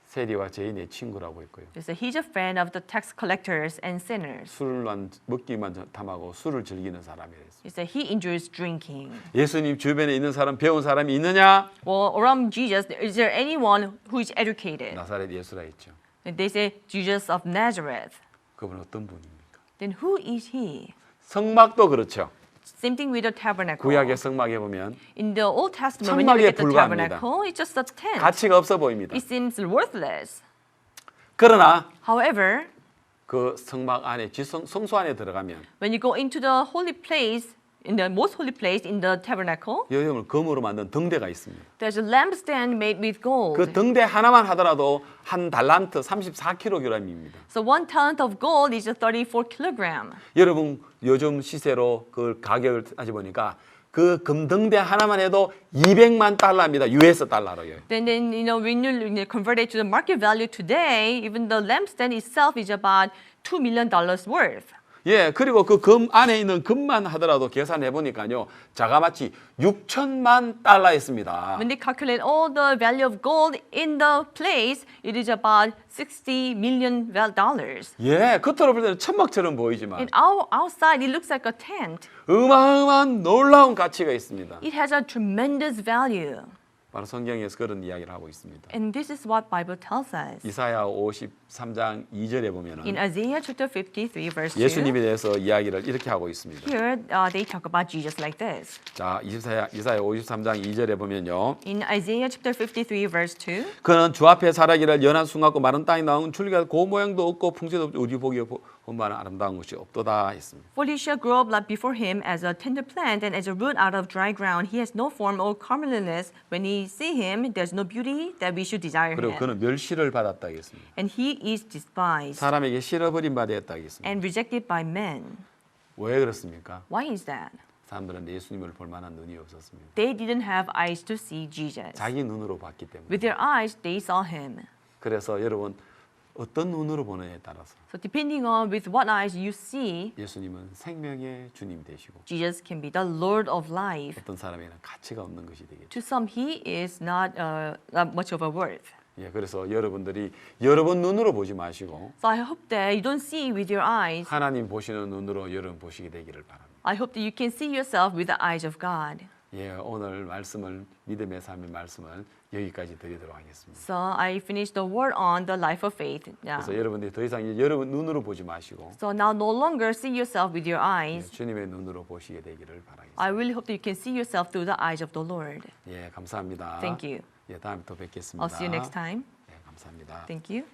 세리와 죄인의 친구라고 했고요. They said He's a friend of the tax collectors and sinners. 술만 먹기만 탐하고 술을 즐기는 사람이랬어요. They said He enjoys drinking. 예수님 주변에 있는 사람, 배운 사람이 있느냐? Well, around Jesus, is there anyone who is educated? 나사렛 예수라 했죠. And they say Jesus of Nazareth. 그분은 어떤 분입니까? Then who is He? 성막도 그렇죠. Same thing with the tabernacle. 구약의 성막에 보면 In the Old Testament, when you look 성막에 at the 불과합니다. tabernacle, it's just a tent. 가치가 없어 보입니다. It seems worthless. 그러나 However, 그 성막 안에 성소 안에 들어가면 when you go into the holy place, in the most holy place in the tabernacle, 여러분 금으로 만든 등대가 있습니다. there's a lampstand made with gold. 그 등대 하나만 하더라도 한 달란트 34kg입니다. So 1 talent of gold is 34 kilogram. 여러분 요즘 시세로 그 가격을 따져보니까 그 금등대 하나만 해도 200만 달러입니다. US 달러로요. Then when you convert it to the market value today, even the lampstand itself is about $2 million worth. 예, 그리고 그 금 안에 있는 금만 하더라도 계산해 보니까요, 자가마치 6천만 달러였습니다. When they calculate all the value of gold in the place, it is about $60 million. 예, 겉으로 볼 때는 천막처럼 보이지만 And outside, it looks like a tent. 어마어마한 놀라운 가치가 있습니다. It has a tremendous value. 바로 성경에서 그런 이야기를 하고 있습니다. And this is what Bible tells us. 이사야 53장 2절에 In 보면은 Isaiah chapter 53, verse 2, 예수님에 대해서 이야기를 이렇게 하고 있습니다. here they talk about Jesus like this. 자, 이사야 53장 2절에 보면요. In Isaiah chapter 53, verse 2, 그는 주 앞에 살아기를 연한 순 같고 마른 땅이 나온 줄기가 고 모양도 없고 풍채도 없고 우리 보기에 본만한 아름다운 것이 없도다 했습니다. For he shall grow up like before him as a tender plant and as a root out of dry ground. He has no form or comeliness. When we see him, there's no beauty that we should desire 그리고 him. 그는 멸시를 받았다 했습니다. And he is despised 사람에게 싫어버린 바 되었다 했습니다. and rejected by men. 왜 그렇습니까? Why is that? 사람들은 예수님을 볼 만한 눈이 없었습니다. They didn't have eyes to see Jesus. 자기 눈으로 봤기 때문에. With their eyes, they saw him. 그래서 여러분 어떤 눈으로 보느냐에 따라서 So depending on with what eyes you see, 예수님은 생명의 주님 되시고 Jesus can be the Lord of life. 어떤 사람에게는 가치가 없는 것이 되겠죠. To some, he is not much of a worth. 예, 그래서 여러분들이 여러분 눈으로 보지 마시고 So I hope that you don't see with your eyes. 하나님 보시는 눈으로 여러분 보시게 되기를 바랍니다. I hope that you can see yourself with the eyes of God. 예, 오늘 말씀을 믿음의 삶의 말씀을 여기까지 드리도록 하겠습니다. So I finished the word on the life of faith. Yeah. 그래서 여러분들이 더 이상 이제 여러분 눈으로 보지 마시고 So now no longer see yourself with your 예, eyes. 주님의 눈으로 보시게 되기를 바라겠습니다. I really hope that you can see yourself through the eyes of the Lord. 예, 감사합니다. Thank you. 예, 다음에 또 뵙겠습니다. I'll see you next time. 예, 감사합니다. Thank you.